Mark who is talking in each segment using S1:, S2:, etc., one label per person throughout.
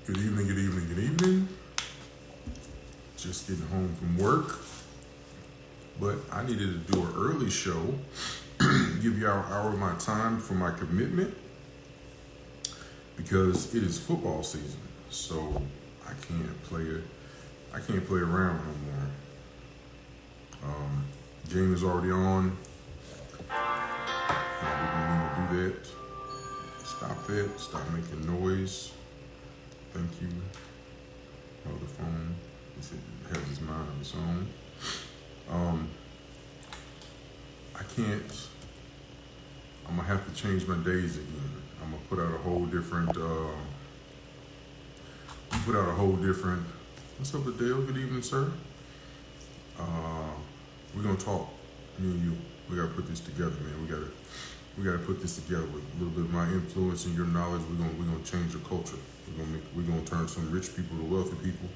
S1: Good evening, good evening, good evening. Just getting home from work, but I needed to do an early show, give you an hour of my time for my commitment, because it is football season, so I can't play around no more. Game is already on. I didn't mean to do that. Stop that. Stop making noise. Thank you. Hold the phone. It has its mind of its own. I can't. I'm gonna have to change my days again. I'm gonna put out a whole different. What's up, Adele? Good evening, sir. We're gonna talk, me and you. We gotta put this together, man. We gotta put this together with a little bit of my influence and your knowledge. We're gonna change the culture. We're gonna turn some rich people to wealthy people.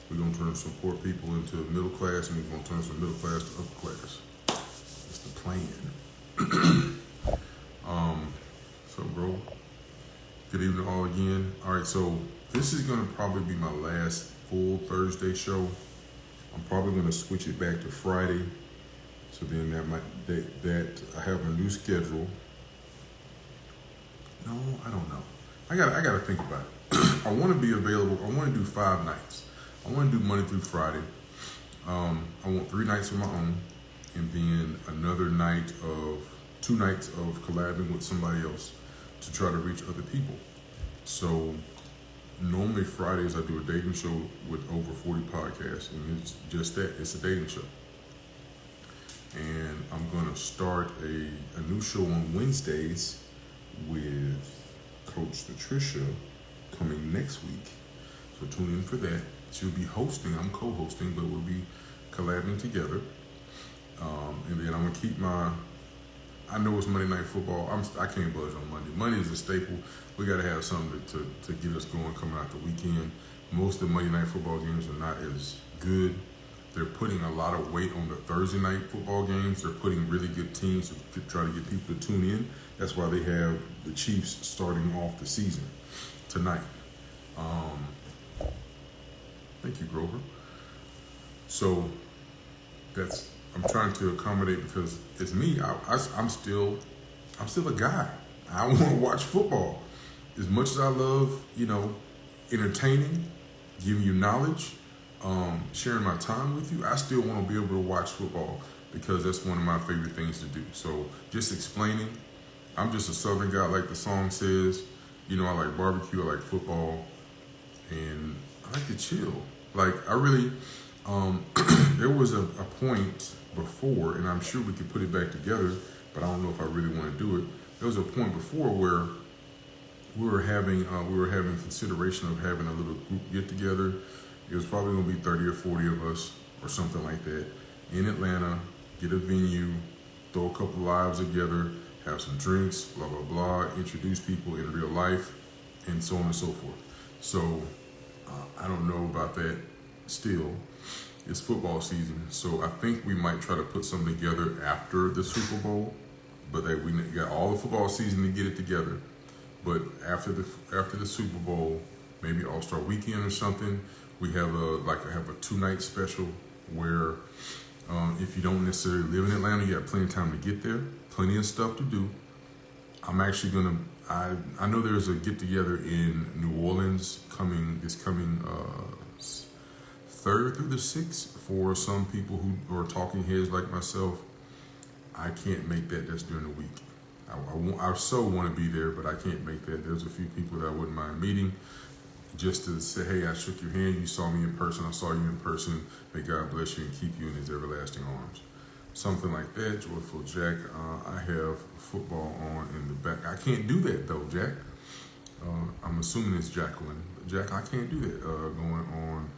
S1: We're gonna turn some poor people into middle class, and we're gonna turn some middle class to upper class. It's the plan. So, bro, good evening all again. All right, so this is gonna probably be my last full Thursday show. I'm probably going to switch it back to Friday. So then that I have a new schedule. No, I don't know. I got to think about it. I want to be available. I want to do 5 nights. I want to do Monday through Friday. I want 3 nights of my own, and then another night of 2 nights of collabing with somebody else to try to reach other people. So normally Fridays I do a dating show with over 40 podcasts, and it's just that. It's a dating show. And I'm going to start a new show on Wednesdays with Coach Patricia coming next week. So tune in for that. She'll be hosting. I'm co-hosting, but we'll be collabing together. And then I'm going to keep I know it's Monday Night Football. I can't budge on Monday. Monday is a staple. We got to have something to get us going coming out the weekend. Most of the Monday Night Football games are not as good. They're putting a lot of weight on the Thursday night football games. They're putting really good teams to try to get people to tune in. That's why they have the Chiefs starting off the season tonight. Thank you, Grover. So I'm trying to accommodate because it's me. I'm still a guy. I want to watch football. As much as I love, entertaining, giving you knowledge, sharing my time with you, I still want to be able to watch football because that's one of my favorite things to do. So just explaining, I'm just a Southern guy, like the song says. I like barbecue, I like football, and I like to chill. Like I really, there was a point before, and I'm sure we could put it back together, but I don't know if I really want to do it. There was a point before where we were having consideration of having a little group get together. It was probably going to be 30 or 40 of us or something like that in Atlanta, get a venue, throw a couple lives together, have some drinks, blah, blah, blah, introduce people in real life, and so on and so forth. So I don't know about that still. It's football season, so I think we might try to put something together after the Super Bowl, but we got all the football season to get it together. But after the Super Bowl, maybe All-Star Weekend or something, we have a 2-night special where if you don't necessarily live in Atlanta, you have plenty of time to get there, plenty of stuff to do. I'm actually I know there's a get together in New Orleans this coming 3rd through the 6th for some people who are talking heads like myself. I can't make that. That's during the week. I so want to be there, but I can't make that. There's a few people that I wouldn't mind meeting just to say, hey, I shook your hand. You saw me in person. I saw you in person. May God bless you and keep you in his everlasting arms. Something like that. Joyful Jack. I have football on in the back. I can't do that, though, Jack. I'm assuming it's Jacqueline. Jack, I can't do that. Going on,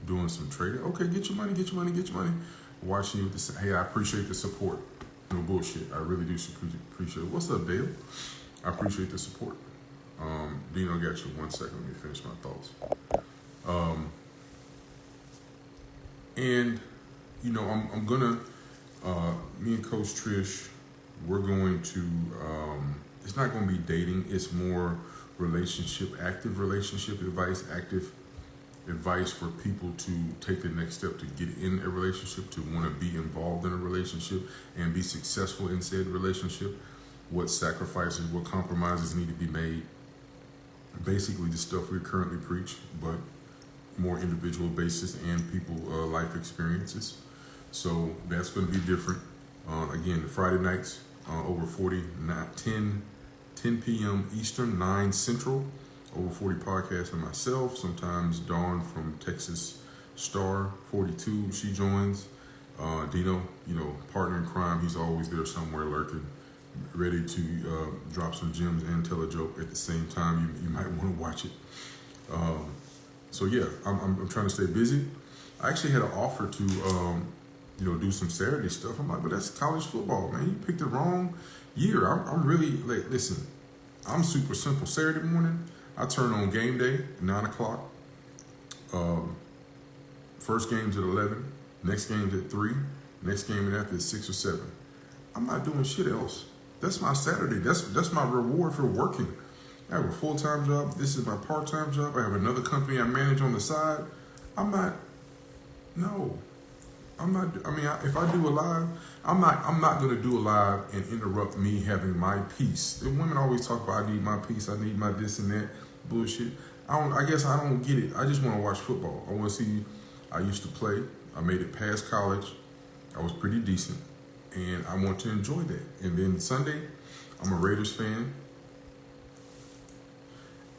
S1: doing some trading. Okay, get your money. Watching you with hey, I appreciate the support. No bullshit. I really do appreciate it. What's up, Dale? I appreciate the support. Dino, got you 1 second. Let me finish my thoughts. And, I'm going to, me and Coach Trish, we're going to, it's not going to be dating. It's more active relationship advice, active advice for people to take the next step to get in a relationship, to want to be involved in a relationship and be successful in said relationship, what sacrifices, what compromises need to be made. Basically the stuff we currently preach, but more individual basis and people life experiences. So that's going to be different. Again, the Friday nights, over 40, 10 p.m. Eastern, 9 Central. Over 40 podcasts and myself. Sometimes Dawn from Texas Star 42, she joins. Dino, partner in crime, he's always there somewhere lurking, ready to drop some gems and tell a joke at the same time. You might want to watch it. So yeah, I'm trying to stay busy. I actually had an offer to do some Saturday stuff. I'm like, but that's college football, man. You picked the wrong year. I'm really like, listen, I'm super simple. Saturday morning, I turn on game day at 9 o'clock. First game's at 11. Next game's at 3. Next game after is 6 or 7. I'm not doing shit else. That's my Saturday. That's my reward for working. I have a full-time job. This is my part-time job. I have another company I manage on the side. No. I'm not. I mean, if I do a live, I'm not. I'm not going to do a live and interrupt me having my peace. The women always talk about I need my peace. I need my this and that bullshit. I don't. I guess I don't get it. I just want to watch football. I want to see. I used to play. I made it past college. I was pretty decent, and I want to enjoy that. And then Sunday, I'm a Raiders fan,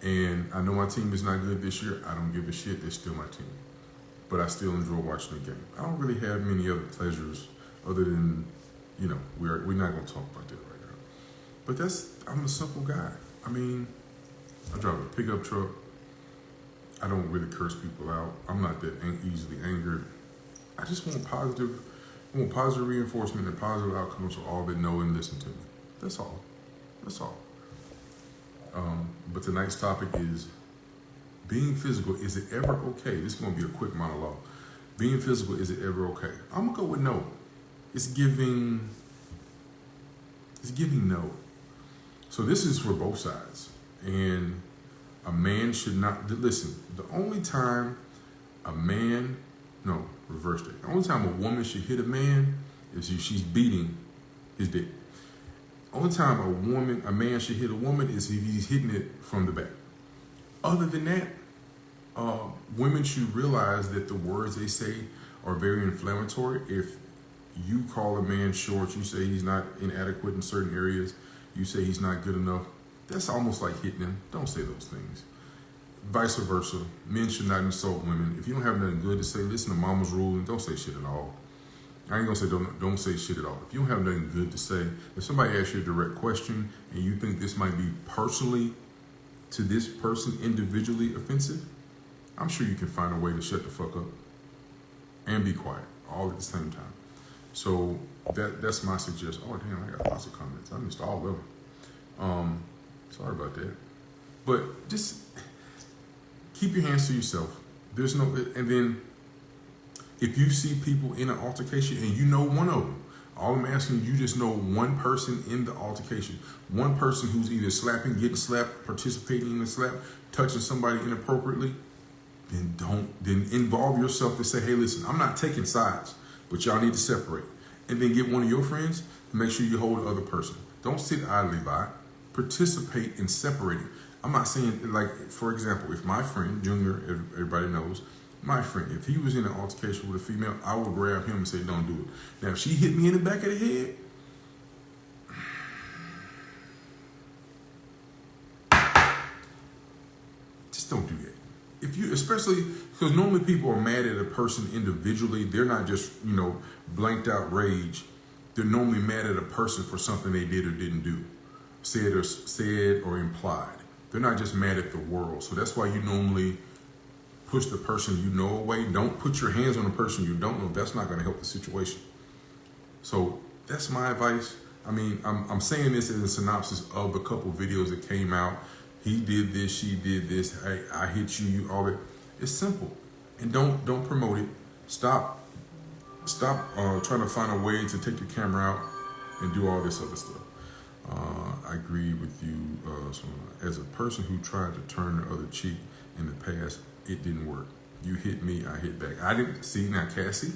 S1: and I know my team is not good this year. I don't give a shit. They're still my team. But I still enjoy watching the game. I don't really have many other pleasures other than, we're not going to talk about that right now. But I'm a simple guy. I mean, I drive a pickup truck. I don't really curse people out. I'm not that easily angered. I just want positive reinforcement and positive outcomes for all that know and listen to me. That's all. That's all. But tonight's topic is being physical. Is it ever okay? This is going to be a quick monologue. Being physical, is it ever okay? I'm going to go with no. It's giving no. So this is for both sides. And a man should not, listen, the only time reverse that. The only time a woman should hit a man is if she's beating his dick. The only time a man should hit a woman is if he's hitting it from the back. Other than that, women should realize that the words they say are very inflammatory. If you call a man short, you say he's not inadequate in certain areas, you say he's not good enough, that's almost like hitting him. Don't say those things. Vice versa, men should not insult women. If you don't have nothing good to say, listen to mama's rule and don't say shit at all. I ain't gonna say don't say shit at all. If you don't have nothing good to say, if somebody asks you a direct question and you think this might be personally to this person individually offensive, I'm sure you can find a way to shut the fuck up and be quiet all at the same time. So that's my suggestion. Oh damn, I got lots of comments. I missed all of them. Sorry about that. But just keep your hands to yourself. And then if you see people in an altercation and you know one of them, all I'm asking you just know one person in the altercation, one person who's either slapping, getting slapped, participating in the slap, touching somebody inappropriately, then involve yourself to say, hey, listen, I'm not taking sides, but y'all need to separate. And then get one of your friends to make sure you hold the other person. Don't sit idly by. Participate in separating. I'm not saying, like, for example, if my friend, Junior, everybody knows, my friend, if he was in an altercation with a female, I would grab him and say, don't do it. Now, if she hit me in the back of the head, just don't do that. If you, especially, because normally people are mad at a person individually. They're not just, blanked out rage. They're normally mad at a person for something they did or didn't do, said or implied. They're not just mad at the world. So that's why you normally push the person you know away. Don't put your hands on the person you don't know. That's not going to help the situation. So that's my advice. I mean, I'm saying this as a synopsis of a couple videos that came out. He did this, she did this. Hey, I hit you, all that. It's simple, and don't promote it. Stop trying to find a way to take your camera out and do all this other stuff. I agree with you. As a person who tried to turn the other cheek in the past, it didn't work. You hit me, I hit back. I didn't see now, Cassie.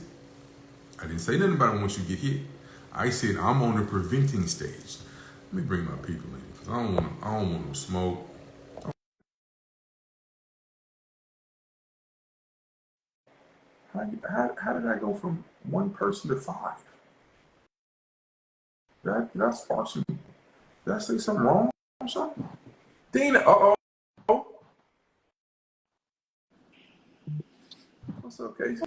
S1: I didn't say nothing about it once you get hit. I said I'm on the preventing stage. Let me bring my people in because I don't want no smoke. How did I go from one person to 5? Did I spark some? Did I say something wrong or something? Dina, what's up, Casey?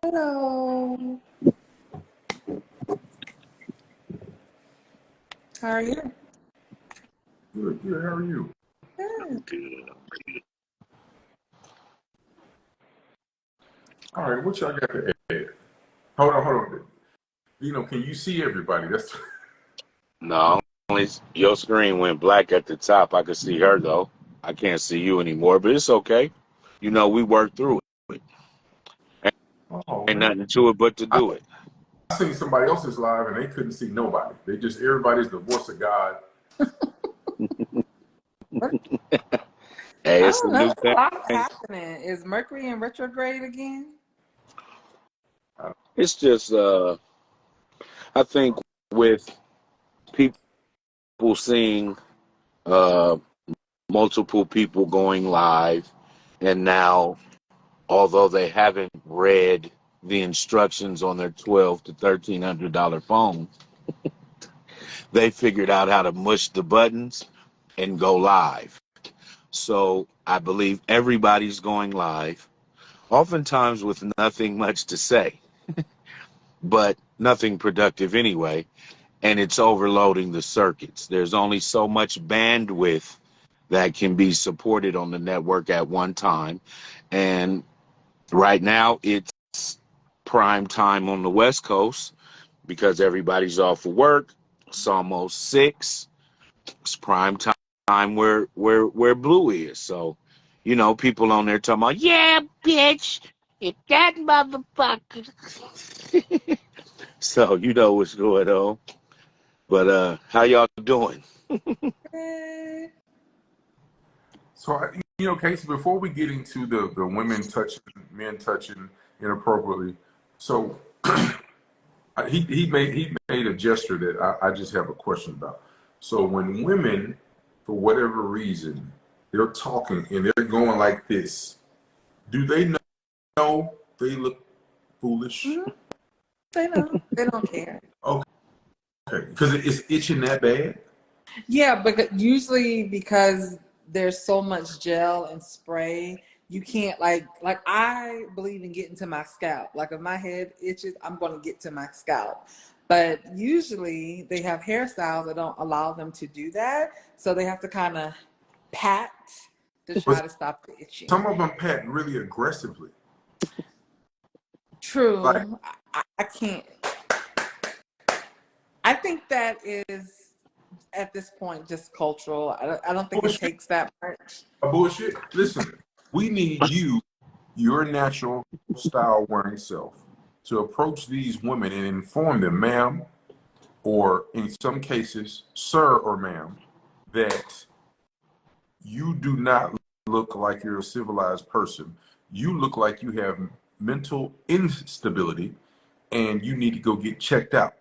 S2: Hello. How are you?
S1: Good. How are you?
S2: Good.
S1: All right, what y'all got to add? Hold on. Can you see everybody? That's
S3: No, only your screen went black at the top. I could see her though. I can't see you anymore, but it's okay. We worked through it. Ain't
S1: man.
S3: nothing to it but to do it.
S1: I seen somebody else's live and they couldn't see nobody. Everybody's the voice of God.
S3: Hey,
S2: I
S3: it's a
S2: don't know.
S3: new
S2: It's a lot
S3: thing.
S2: happening. Is Mercury in retrograde again?
S3: It's just, I think with people seeing uh, multiple people going live, and now, although they haven't read the instructions on their $1,200 to $1,300 phone, they figured out how to mush the buttons and go live. So I believe everybody's going live, oftentimes with nothing much to say, but nothing productive anyway. And it's overloading the circuits. There's only so much bandwidth that can be supported on the network at one time. And right now it's prime time on the West Coast because everybody's off of work. It's almost 6. It's prime time where Blue is. So, people on there talking about, yeah, bitch, it's that motherfucker. So what's going on. But how y'all doing?
S2: Hey.
S1: So, Casey, before we get into the women touching, men touching inappropriately, so he made a gesture that I just have a question about. So when women, for whatever reason, they're talking and they're going like this, do they know they look foolish?
S2: Mhm. They know. They don't care.
S1: Okay, because it's itching that bad.
S2: Yeah, but usually because there's so much gel and spray, you can't like I believe in getting to my scalp. Like if my head itches, I'm going to get to my scalp. But usually they have hairstyles that don't allow them to do that, so they have to kind of pat to try
S1: But
S2: to stop the itching.
S1: some of them pat really aggressively. Like,
S2: True. I can't. I think that is at this point just cultural. I don't think it
S1: bullshit.
S2: takes that much.
S1: Bullshit. Listen, we need you, your natural style wearing self, to approach these women and inform them, ma'am, or in some cases, sir or ma'am, that you do not look like you're a civilized person. You look like you have mental instability and you need to go get checked out.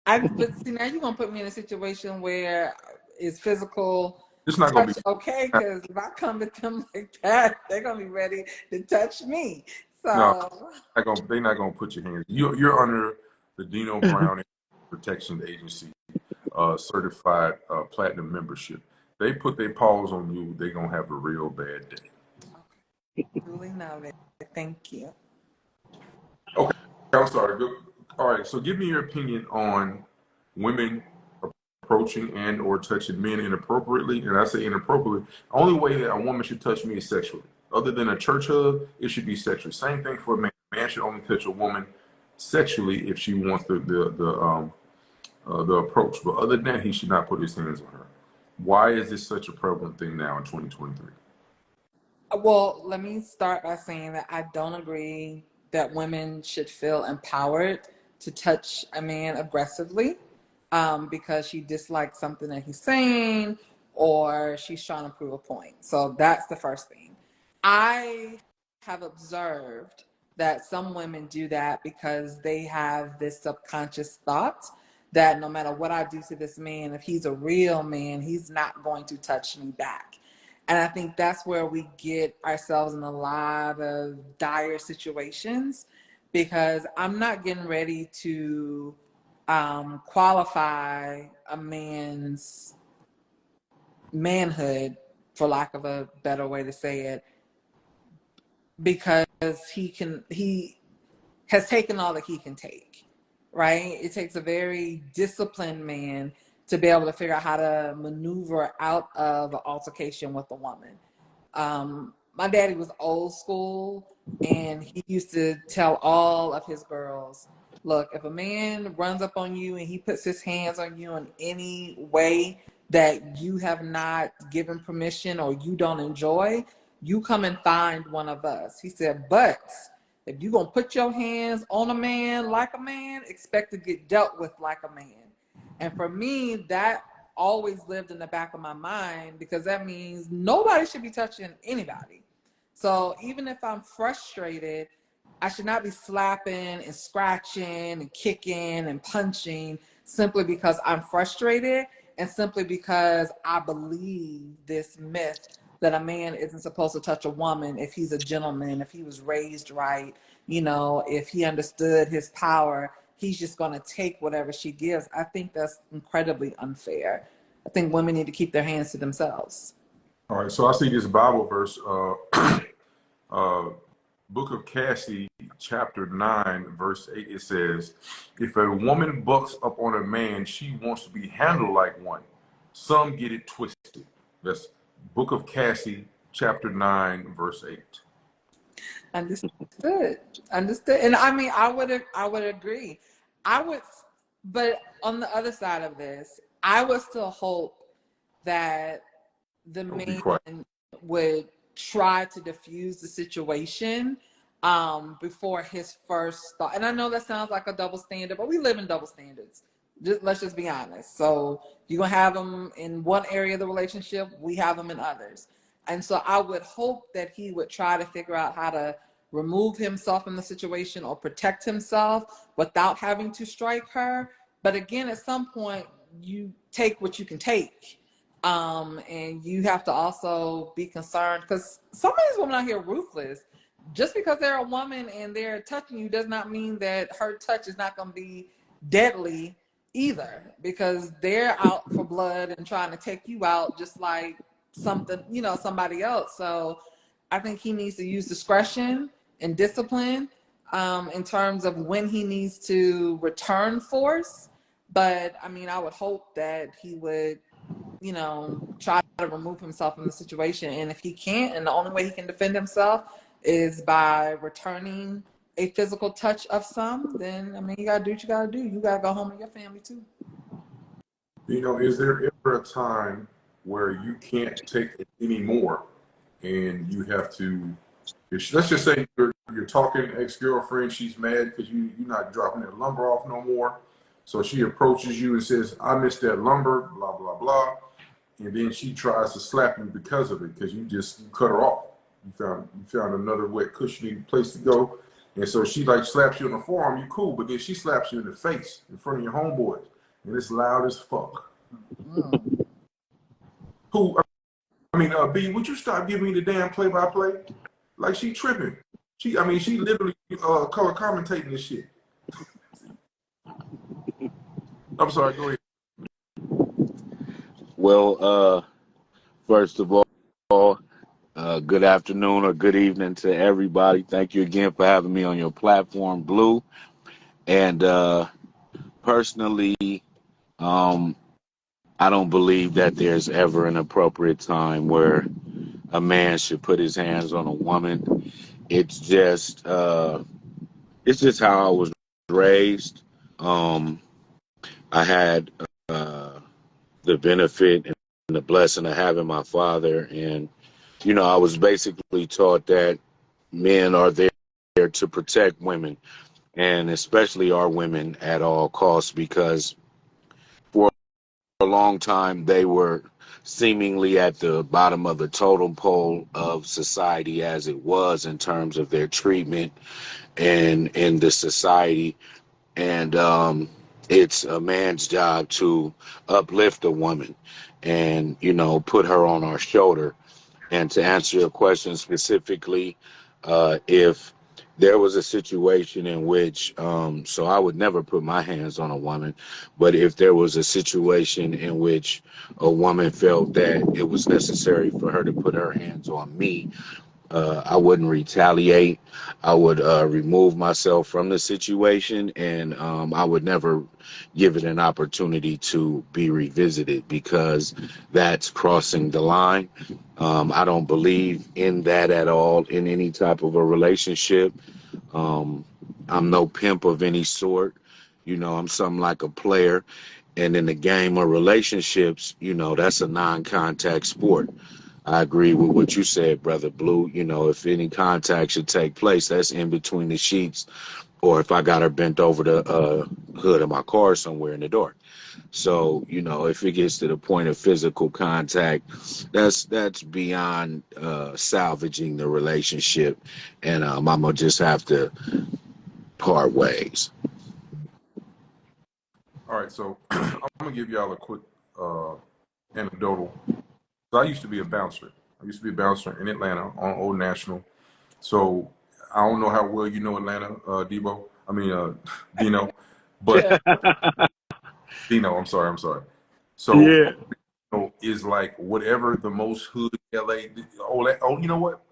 S2: But see, now you're gonna put me in a situation where is physical
S1: It's not going to
S2: touch
S1: be,
S2: okay? Because if I come at them like that, they're gonna be ready to touch me.
S1: no,
S2: So
S1: they're not going to put your hands. You're under the Dino Brown Protection Agency certified platinum membership. They put their paws on you, they're going to have a real bad day.
S2: duly noted. Thank you.
S1: Okay, I'm sorry. All right, so give me your opinion on women approaching and or touching men inappropriately. And I say inappropriately, the only way that a woman should touch me is sexually. Other than a church hug, it should be sexual. Same thing for a man. A man should only touch a woman sexually if she wants the approach. But other than that, he should not put his hands on her. Why is this such a prevalent thing now in 2023?
S2: Well, let me start by saying that I don't agree that women should feel empowered to touch a man aggressively because she dislikes something that he's saying or she's trying to prove a point. So that's the first thing. I have observed that some women do that because they have this subconscious thought that no matter what I do to this man, if he's a real man, he's not going to touch me back. And I think that's where we get ourselves in a lot of dire situations because I'm not getting ready to qualify a man's manhood, for lack of a better way to say it, because he has taken all that he can take, right? It takes a very disciplined man to be able to figure out how to maneuver out of an altercation with a woman. My daddy was old school, and he used to tell all of his girls, look, if a man runs up on you and he puts his hands on you in any way that you have not given permission or you don't enjoy, you come and find one of us. He said, but if you're going to put your hands on a man like a man, expect to get dealt with like a man. And for me, that always lived in the back of my mind because that means nobody should be touching anybody. So even if I'm frustrated, I should not be slapping and scratching and kicking and punching simply because I'm frustrated and simply because I believe this myth that a man isn't supposed to touch a woman if he's a gentleman, if he was raised right, if he understood his power, he's just going to take whatever she gives. I think that's incredibly unfair. I think women need to keep their hands to themselves.
S1: All right, so I see this Bible verse, Book of Cassie, chapter 9, verse 8. It says, if a woman bucks up on a man, she wants to be handled like one. Some get it twisted. That's Book of Cassie, chapter 9, verse 8.
S2: Understood. And I mean, I would agree. But on the other side of this, I would still hope that the man would try to diffuse the situation before his first thought. And I know that sounds like a double standard, but we live in double standards. Let's just be honest. So you're going to have them in one area of the relationship, we have them in others. And so I would hope that he would try to figure out how to remove himself from the situation or protect himself without having to strike her. But again, at some point, you take what you can take. And you have to also be concerned because some of these women out here are ruthless. Just because they're a woman and they're touching you does not mean that her touch is not going to be deadly either, because they're out for blood and trying to take you out just like somebody else. So I think he needs to use discretion and discipline in terms of when he needs to return force. But I mean, I would hope that he would try to remove himself from the situation. And if he can't, and the only way he can defend himself is by returning a physical touch of some, then I mean, you gotta do what you gotta do. You gotta go home to your family too.
S1: Is there ever a time where you can't take it anymore and you have to, let's just say you're talking ex-girlfriend, she's mad because you're not dropping that lumber off no more. So she approaches you and says, I missed that lumber, blah, blah, blah. And then she tries to slap you because of it, because you cut her off. You found another wet, cushiony place to go. And so she slaps you on the forearm, you cool, but then she slaps you in the face in front of your homeboys. And it's loud as fuck. B, would you stop giving me the damn play-by-play? Like, she tripping. She literally color commentating this shit. I'm sorry, go ahead.
S3: Well, first of all, good afternoon or good evening to everybody. Thank you again for having me on your platform, Blue. And personally, I don't believe that there's ever an appropriate time where a man should put his hands on a woman. It's just how I was raised. I had the benefit and the blessing of having my father, and I was basically taught that men are there to protect women, and especially our women at all costs, because for a long time they were seemingly at the bottom of the totem pole of society as it was in terms of their treatment and in the society. And it's a man's job to uplift a woman and, put her on our shoulder. And to answer your question specifically, if there was a situation in which, so I would never put my hands on a woman, but if there was a situation in which a woman felt that it was necessary for her to put her hands on me, I wouldn't retaliate. I would remove myself from the situation, and I would never give it an opportunity to be revisited, because that's crossing the line. I don't believe in that at all in any type of a relationship. I'm no pimp of any sort. I'm something like a player. And in the game of relationships, that's a non-contact sport. I agree with what you said, Brother Blue. If any contact should take place, that's in between the sheets or if I got her bent over the hood of my car somewhere in the dark. So, you know, if it gets to the point of physical contact, that's beyond salvaging the relationship, and I'm gonna just have to part ways.
S1: All right, so I'm gonna give y'all a quick anecdotal. So I used to be a bouncer. I used to be a bouncer in Atlanta on Old National. So I don't know how well you know Atlanta, Debo. I mean, Dino, but Dino. I'm sorry. So
S3: Yeah.
S1: is like whatever the most hood LA. You know what?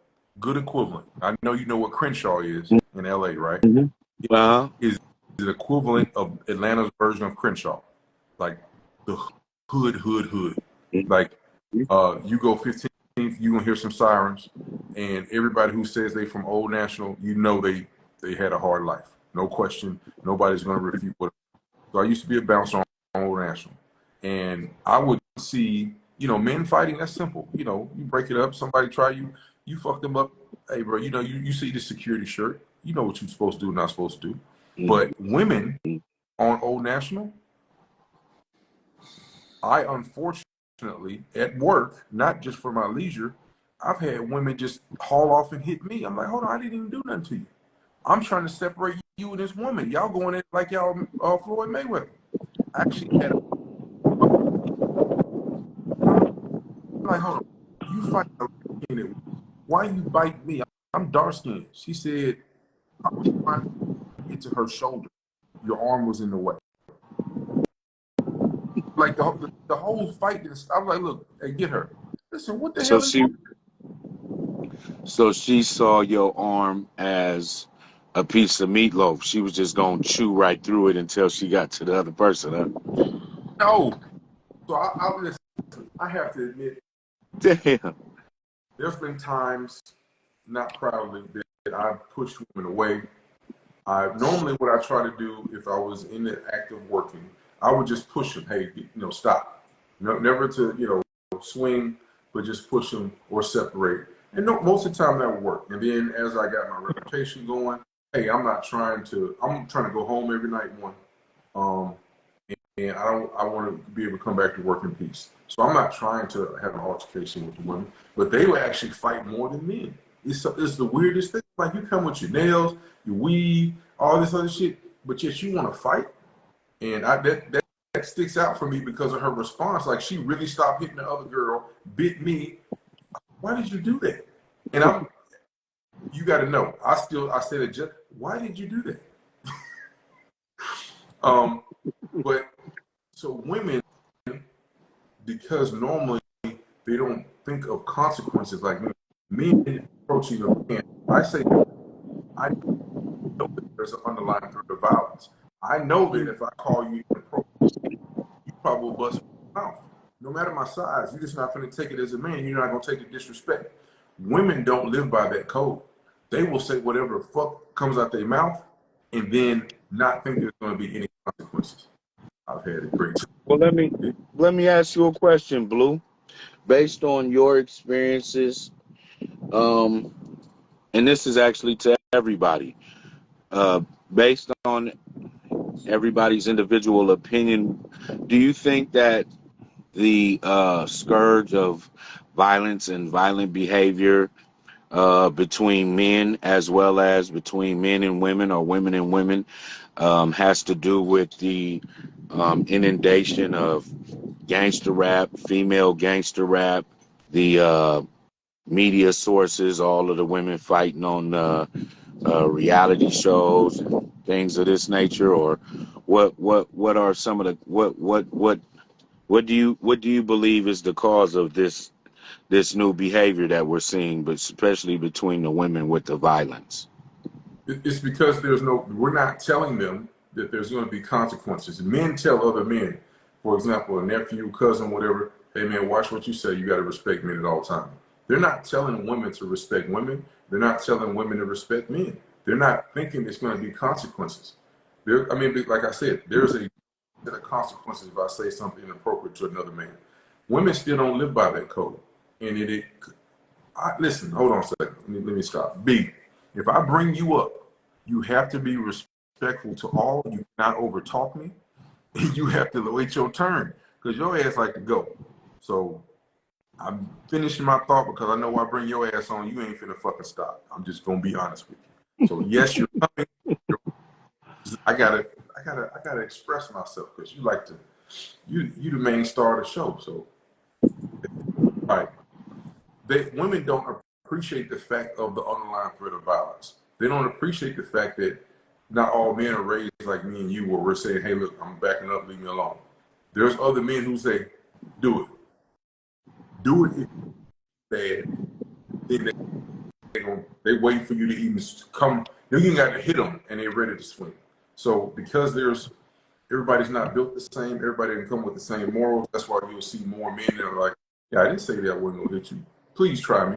S1: Good equivalent. I know you know what Crenshaw is in LA, right?
S3: Mhm. Uh-huh.
S1: Is the equivalent of Atlanta's version of Crenshaw, like the hood. Like you go 15th, you gonna hear some sirens, and everybody who says they from Old National, you know they had a hard life, no question. Nobody's gonna refute what. So I used to be a bouncer on Old National, and I would see, men fighting. That's simple. You break it up. Somebody try you fuck them up. Hey, bro, you see the security shirt. You know what you're supposed to do, not supposed to do. But women on Old National, I unfortunately at work, not just for my leisure, I've had women just haul off and hit me. I'm like, hold on, I didn't even do nothing to you. I'm trying to separate you and this woman. Y'all going in like y'all Floyd Mayweather. I actually had I'm like, hold on, you fight a light-skinned. Why you bite me? I'm dark skinned. She said, I was trying to get to her shoulder. Your arm was in the way. Like the whole fight. I'm like, look, hey, get her. Listen, what the
S3: So
S1: hell is
S3: she
S1: wrong?
S3: so she saw your arm as a piece of meatloaf. She was just gonna chew right through it until she got to the other person, huh?
S1: No. So listen, I have to admit,
S3: Damn.
S1: there's been times, not proudly, that I've pushed women away. I normally what I try to do if I was in the act of working, I would just push them. Hey, stop. No, never to swing, but just push them or separate. And no, most of the time that would work. And then as I got my reputation going, hey, I'm trying to go home every night one. Um, and I want to be able to come back to work in peace. So I'm not trying to have an altercation with the women, but they will actually fight more than men. It's the weirdest thing. Like you come with your nails, your weed, all this other shit, but yet you want to fight. And that sticks out for me because of her response. Like she really stopped hitting the other girl, bit me. Why did you do that? And you got to know. I said it just. Why did you do that? But so women, because normally they don't think of consequences like me. Men approaching a man, I say I know that there's an underlying threat of violence. I know that if I call you inappropriate, you probably will bust my mouth. No matter my size, you're just not going to take it as a man. You're not going to take the disrespect. Women don't live by that code. They will say whatever the fuck comes out their mouth and then not think there's going to be any consequences. I've had a great time.
S3: Well, let me ask you a question, Blue. Based on your experiences, um, and this is actually to everybody, uh, based on everybody's individual opinion, do you think that the scourge of violence and violent behavior between men as well as between men and women or women and women has to do with the inundation of gangster rap, female gangster rap, the media sources, all of the women fighting on reality shows and things of this nature, or what are some of the what do you believe is the cause of this new behavior that we're seeing, but especially between the women with the violence?
S1: It's because we're not telling them that there's going to be consequences. Men tell other men, for example, a nephew, cousin, whatever, hey man, watch what you say. You got to respect men at all times. They're not telling women to respect women. They're not telling women to respect men. They're not thinking there's going to be consequences. Like I said, there's a set of consequences if I say something inappropriate to another man. Women still don't live by that code. And listen, hold on a second. Let me stop. B, if I bring you up, you have to be respectful respectful to all. You cannot overtalk me. You have to wait your turn because your ass like to go. So I'm finishing my thought because I know I bring your ass on. You ain't finna fucking stop. I'm just gonna be honest with you. So yes, you're coming. I gotta express myself because you like to. You the main star of the show. So all right. Women don't appreciate the fact of the underlying threat of violence. They don't appreciate the fact that not all men are raised like me and you, where we're saying, "Hey, look, I'm backing up, leave me alone." There's other men who say, "Do it, do it." If it's bad, then they wait for you to even come. You ain't got to hit them, and they're ready to swing. So because everybody's not built the same, everybody didn't come with the same morals. That's why you'll see more men that are like, "Yeah, I didn't say that I wasn't gonna hit you. Please try me."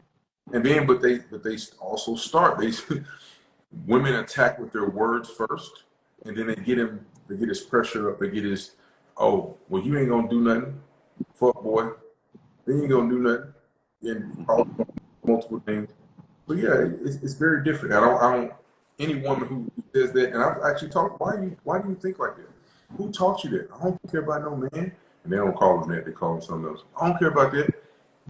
S1: And then, but they also start. Women attack with their words first, and then they get his pressure up. They get his, "Oh, well, you ain't gonna do nothing, fuck boy. You ain't gonna do nothing," and all multiple things. But yeah, it's very different. I don't. Any woman who says that, and I've actually talked. Why do you think like that? Who taught you that? I don't care about no man. And they don't call him that. They call him something else. I don't care about that.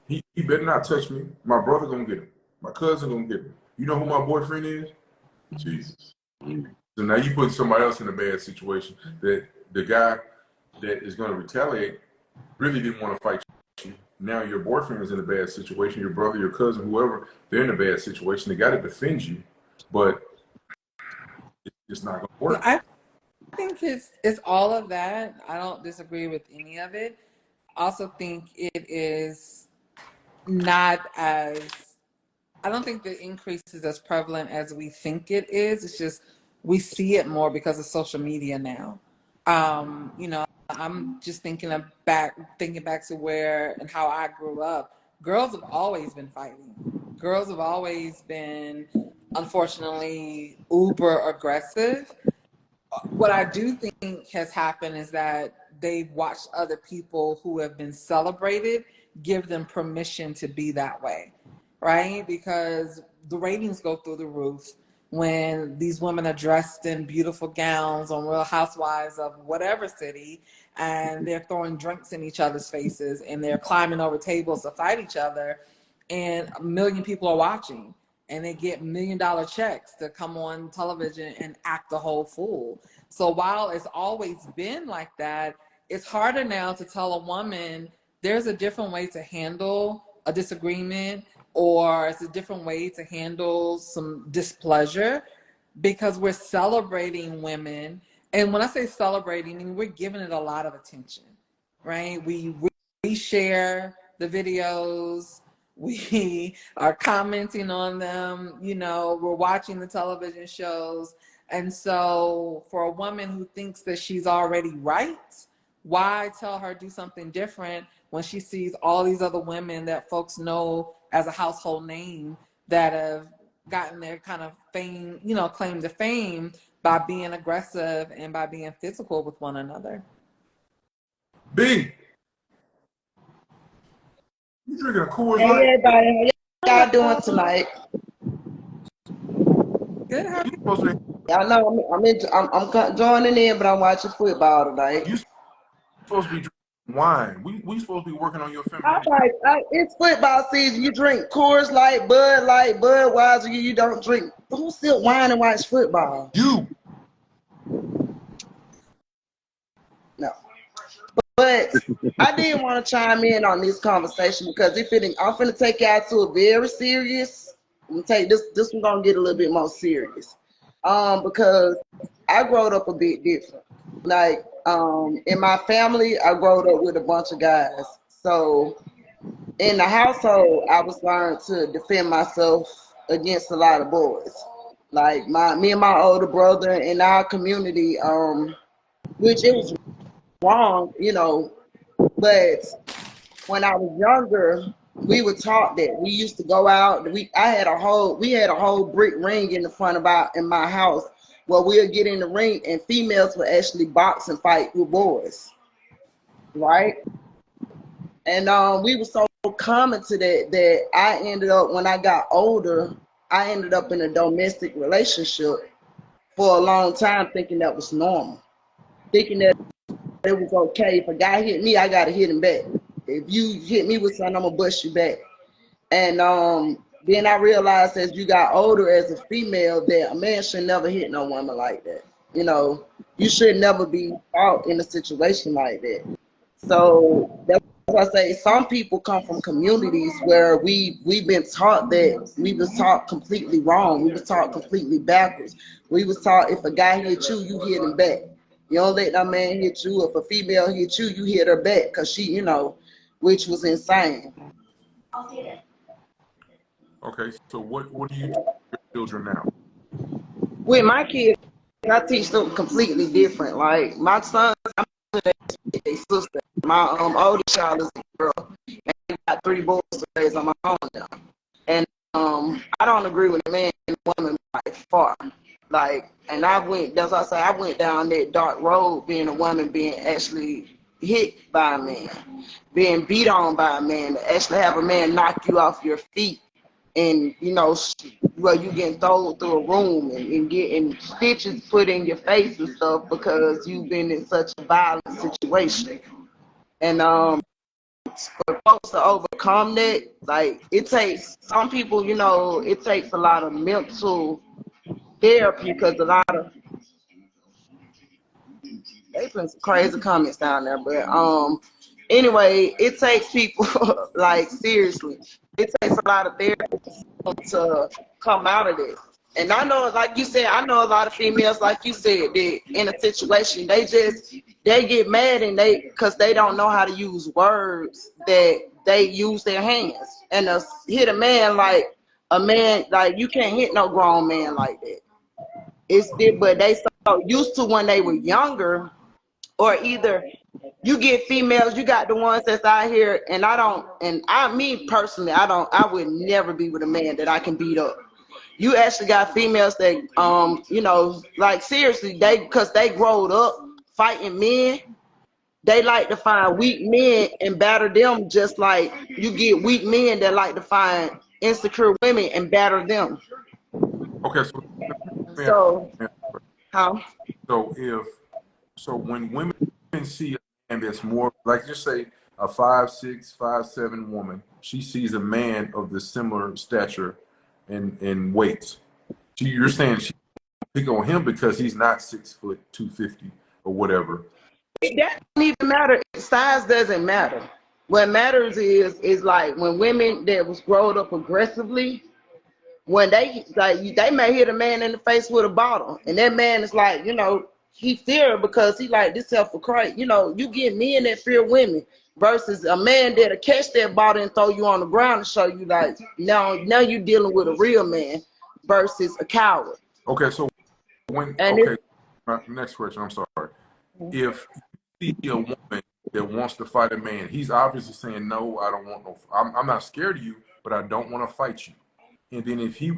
S1: He better not touch me. My brother gonna get him. My cousin gonna get him. You know who my boyfriend is? Jesus. So now you put somebody else in a bad situation. That the guy that is gonna retaliate really didn't want to fight you. Now your boyfriend is in a bad situation. Your brother, your cousin, whoever, they're in a bad situation. They got to defend you, but it's not gonna work.
S2: I think it's all of that. I don't disagree with any of it. I also think it is not as, I don't think the increase is as prevalent as we think it is. It's just we see it more because of social media now. You know, I'm just thinking back to where and how I grew up. Girls have always been fighting. Girls have always been, unfortunately, uber aggressive. What I do think has happened is that they've watched other people who have been celebrated give them permission to be that way, right? Because the ratings go through the roof when these women are dressed in beautiful gowns on Real Housewives of whatever city, and they're throwing drinks in each other's faces and they're climbing over tables to fight each other, and a million people are watching, and they get $1 million checks to come on television and act a whole fool. So while it's always been like that, it's harder now to tell a woman there's a different way to handle a disagreement, or it's a different way to handle some displeasure, because we're celebrating women. And when I say celebrating, I mean, we're giving it a lot of attention, right? We share the videos, we are commenting on them, you know, we're watching the television shows. And so for a woman who thinks that she's already right, why tell her do something different when she sees all these other women that folks know as a household name that have gotten their kind of fame, you know, claim to fame by being aggressive and by being physical with one another?
S1: B, you drinking a Coors
S4: Hey
S1: Light?
S4: everybody, how y'all doing tonight?
S2: Good. How
S1: You supposed to be,
S4: Y'all know I'm joining in, but I'm watching football tonight.
S1: you supposed to be drinking wine. We supposed to be working on your
S4: All
S1: femininity.
S4: right, it's football season. You drink Coors Light, Bud Light, Budweiser. You don't drink. Who still wine and watch football?
S1: You.
S4: No. But I did want to chime in on this conversation because I'm finna take y'all to a very serious. I'm gonna take this one gonna get a little bit more serious. Because I growed up a bit different. Like, in my family, I growed up with a bunch of guys. So in the household, I was learned to defend myself against a lot of boys. Like me and my older brother in our community, which it was wrong, you know, but when I was younger, we were taught that we used to go out. We had a whole brick ring in the front in my house where we'll get in the ring and females would actually box and fight with boys, right? And we were so common to that I ended up, when I got older, I ended up in a domestic relationship for a long time thinking that was normal, thinking that it was okay. If a guy hit me, I gotta hit him back. If you hit me with something, I'm gonna bust you back. And then I realized as you got older as a female that a man should never hit no woman like that. You know, you should never be caught in a situation like that. So that's why I say some people come from communities where we've been taught that we was taught completely wrong. We was taught completely backwards. We was taught if a guy hit you, you hit him back. You don't let that man hit you. If a female hit you, you hit her back because she, you know, which was insane.
S1: Okay, so what do you teach your children now?
S4: With my kids, I teach them completely different. Like my son, I'm a sister. My oldest child is a girl, and I got 3 boys to raise on my own now. And I don't agree with a man and woman by far. Like, and that's why I say I went down that dark road, being a woman, being actually hit by a man, being beat on by a man, to actually have a man knock you off your feet. And, you know, well, you getting thrown through a room and getting stitches put in your face and stuff because you've been in such a violent situation. And for folks to overcome that, like, it takes some people, you know, it takes a lot of mental therapy because a lot of they put some crazy comments down there, but anyway, it takes people like seriously. It takes a lot of therapy to come out of it. And I know, like you said, I know a lot of females, like you said, that in a situation they get mad and because they don't know how to use words that they use their hands. And to hit a man, like you can't hit no grown man like that. But they so used to when they were younger, or either you get females, you got the ones that's out here, and me personally, I would never be with a man that I can beat up. You actually got females that, you know, like seriously, because they growed up fighting men, they like to find weak men and batter them just like you get weak men that like to find insecure women and batter them.
S1: Okay,
S4: So, how?
S1: So when women see a man that's more, like just say a 5'6", 5'7" woman, she sees a man of the similar stature and weight. You're saying she pick on him because he's not 6 foot 250 or whatever.
S4: That doesn't even matter. Size doesn't matter. What matters is like when women that was growing up aggressively, when they may hit a man in the face with a bottle, and that man is like, you know, he fear because he like this self for Christ. You know, you get men that fear women versus a man that'll catch that bottle and throw you on the ground and show you like now you dealing with a real man versus a coward.
S1: Okay, so next question. I'm sorry. If you see a woman that wants to fight a man, he's obviously saying no. I don't want no. I'm not scared of you, but I don't want to fight you. And then if he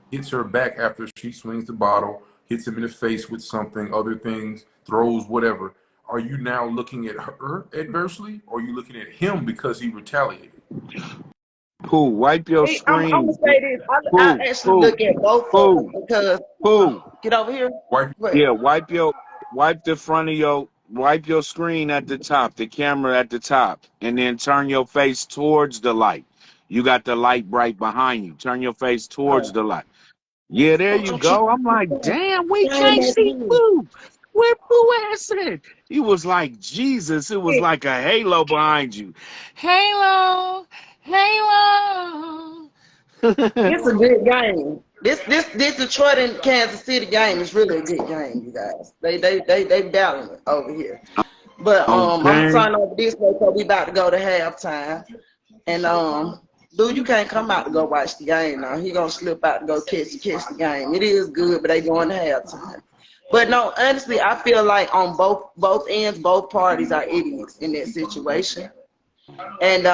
S1: hits her back after she swings the bottle, hits him in the face with something, other things, throws whatever, are you now looking at her adversely, or are you looking at him because he retaliated?
S3: Pooh, wipe your screen.
S4: I'm gonna say this. I actually look at both of them because get over here.
S3: Wipe your screen at the top, the camera at the top, and then turn your face towards the light. You got the light right behind you. Turn your face towards the light. Yeah, there you go. I'm like, damn, we can't see Pooh. Where Pooh ass at? He was like Jesus. It was like a halo behind you. Halo.
S4: It's a good game. This Detroit and Kansas City game is really a good game, you guys. They battling it over here. But I'm turning over this way because we about to go to halftime. And dude, you can't come out to go watch the game now. He gonna slip out to go catch the game. It is good, but they going to halftime. But no, honestly, I feel like on both ends, both parties are idiots in that situation. And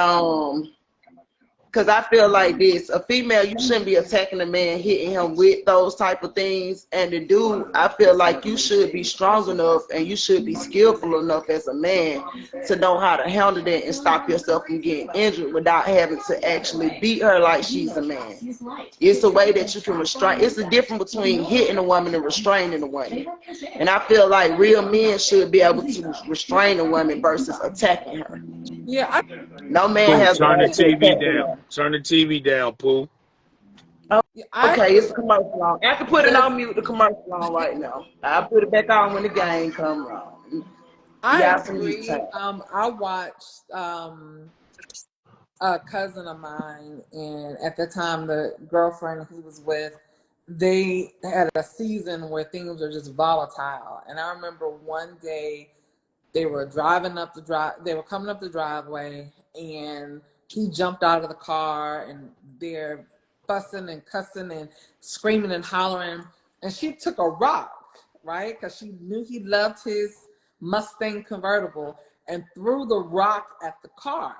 S4: Because I feel like this, a female, you shouldn't be attacking a man, hitting him with those type of things. And the dude, I feel like you should be strong enough and you should be skillful enough as a man to know how to handle that and stop yourself from getting injured without having to actually beat her like she's a man. It's a way that you can restrain. It's the difference between hitting a woman and restraining a woman. And I feel like real men should be able to restrain a woman versus attacking her.
S2: Yeah,
S4: No man
S3: Pooh,
S4: has the
S3: turn the
S4: right to
S3: TV
S4: attack a woman.
S3: down. Turn the TV down, Pooh.
S2: I
S4: Okay, it's a commercial on. I can put it on mute, the commercial on right now. I'll put it back on when the game comes on.
S2: I
S4: Some
S2: agree.
S4: time.
S2: I watched a cousin of mine, and at the time, the girlfriend he was with, they had a season where things were just volatile. And I remember one day they were driving up the drive. They were coming up the driveway, and he jumped out of the car, and they're fussing and cussing and screaming and hollering. And she took a rock, right? Because she knew he loved his Mustang convertible, and threw the rock at the car.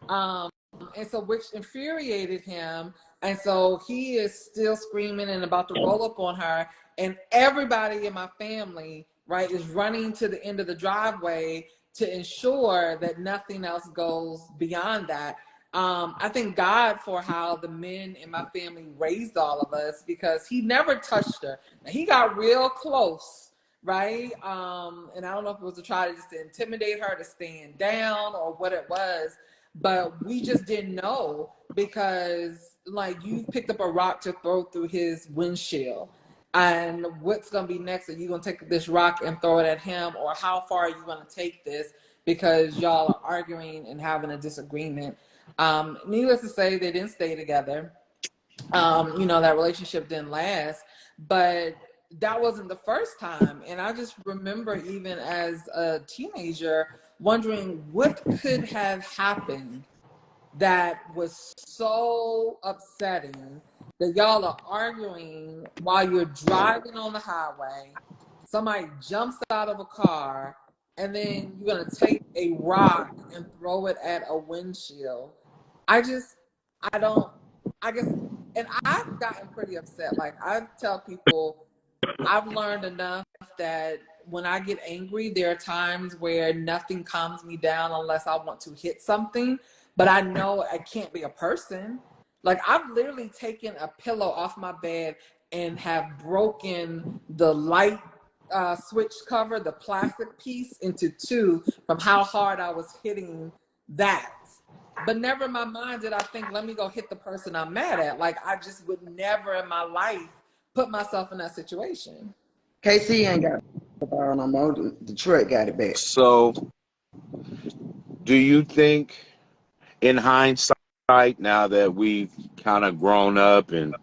S2: And so, which infuriated him. And so he is still screaming and about to roll up on her. And everybody in my family, right, is running to the end of the driveway to ensure that nothing else goes beyond that. I thank God for how the men in my family raised all of us, because he never touched her. Now, he got real close, right? And I don't know if it was to try to just intimidate her to stand down or what it was, but we just didn't know, because like, you picked up a rock to throw through his windshield, and what's going to be next? Are you going to take this rock and throw it at him, or how far are you going to take this, because y'all are arguing and having a disagreement? Needless to say, they didn't stay together. That relationship didn't last, but that wasn't the first time. And I just remember, even as a teenager, wondering what could have happened that was so upsetting that y'all are arguing while you're driving on the highway. Somebody jumps out of a car, and then you're going to take a rock and throw it at a windshield. I guess, and I've gotten pretty upset. Like, I tell people, I've learned enough that when I get angry, there are times where nothing calms me down unless I want to hit something. But I know I can't be a person. Like, I've literally taken a pillow off my bed and have broken the light switch cover, the plastic piece, into two from how hard I was hitting that. But never in my mind did I think, let me go hit the person I'm mad at. Like, I just would never in my life put myself in that situation.
S4: KC ain't got the ball no more. Detroit got it back.
S3: So, do you think, in hindsight, now that we've kind of grown up and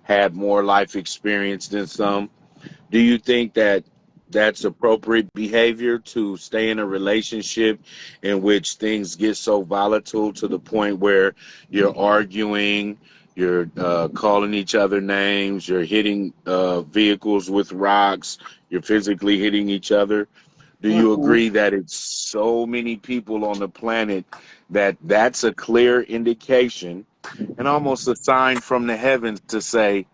S3: had more life experience than some, do you think that that's appropriate behavior to stay in a relationship in which things get so volatile to the point where you're arguing, you're calling each other names, you're hitting vehicles with rocks, you're physically hitting each other? Do you agree that it's so many people on the planet that that's a clear indication and almost a sign from the heavens to say,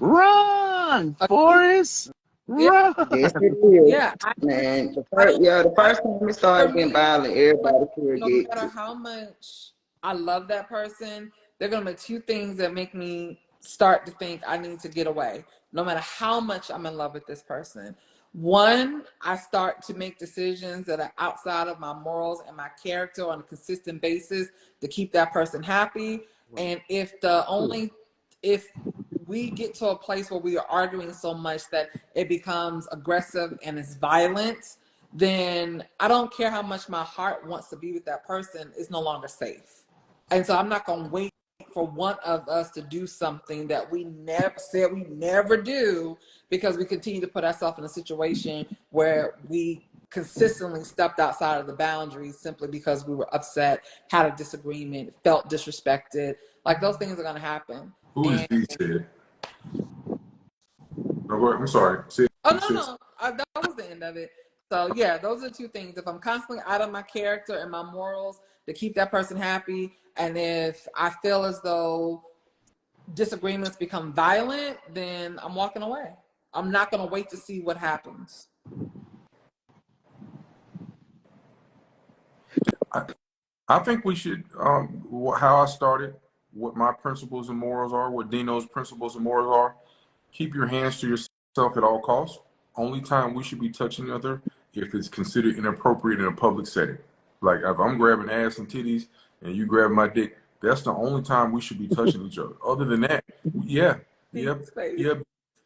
S3: run, Forrest, run?
S4: Yes, it is.
S2: Yeah,
S4: Man, the first time it started getting violent, everybody could
S2: no
S4: get
S2: matter how much I love that person, there are going to be two things that make me start to think I need to get away, no matter how much I'm in love with this person. One, I start to make decisions that are outside of my morals and my character on a consistent basis to keep that person happy. And if we get to a place where we are arguing so much that it becomes aggressive and it's violent, then I don't care how much my heart wants to be with that person, it's no longer safe. And so I'm not going to wait for one of us to do something that we never said we never do, because we continue to put ourselves in a situation where we consistently stepped outside of the boundaries simply because we were upset, had a disagreement, felt disrespected. Like, those things are going to happen.
S1: Who is B said? No, go ahead. I'm sorry.
S2: No. That was the end of it. So, yeah, those are two things. If I'm constantly out of my character and my morals, to keep that person happy. And if I feel as though disagreements become violent, then I'm walking away. I'm not going to wait to see what happens.
S1: I think we should, how I started, what my principles and morals are, what Dino's principles and morals are. Keep your hands to yourself at all costs. Only time we should be touching each other if it's considered inappropriate in a public setting. Like if I'm grabbing ass and titties and you grab my dick, that's the only time we should be touching each other. Other than that, yeah.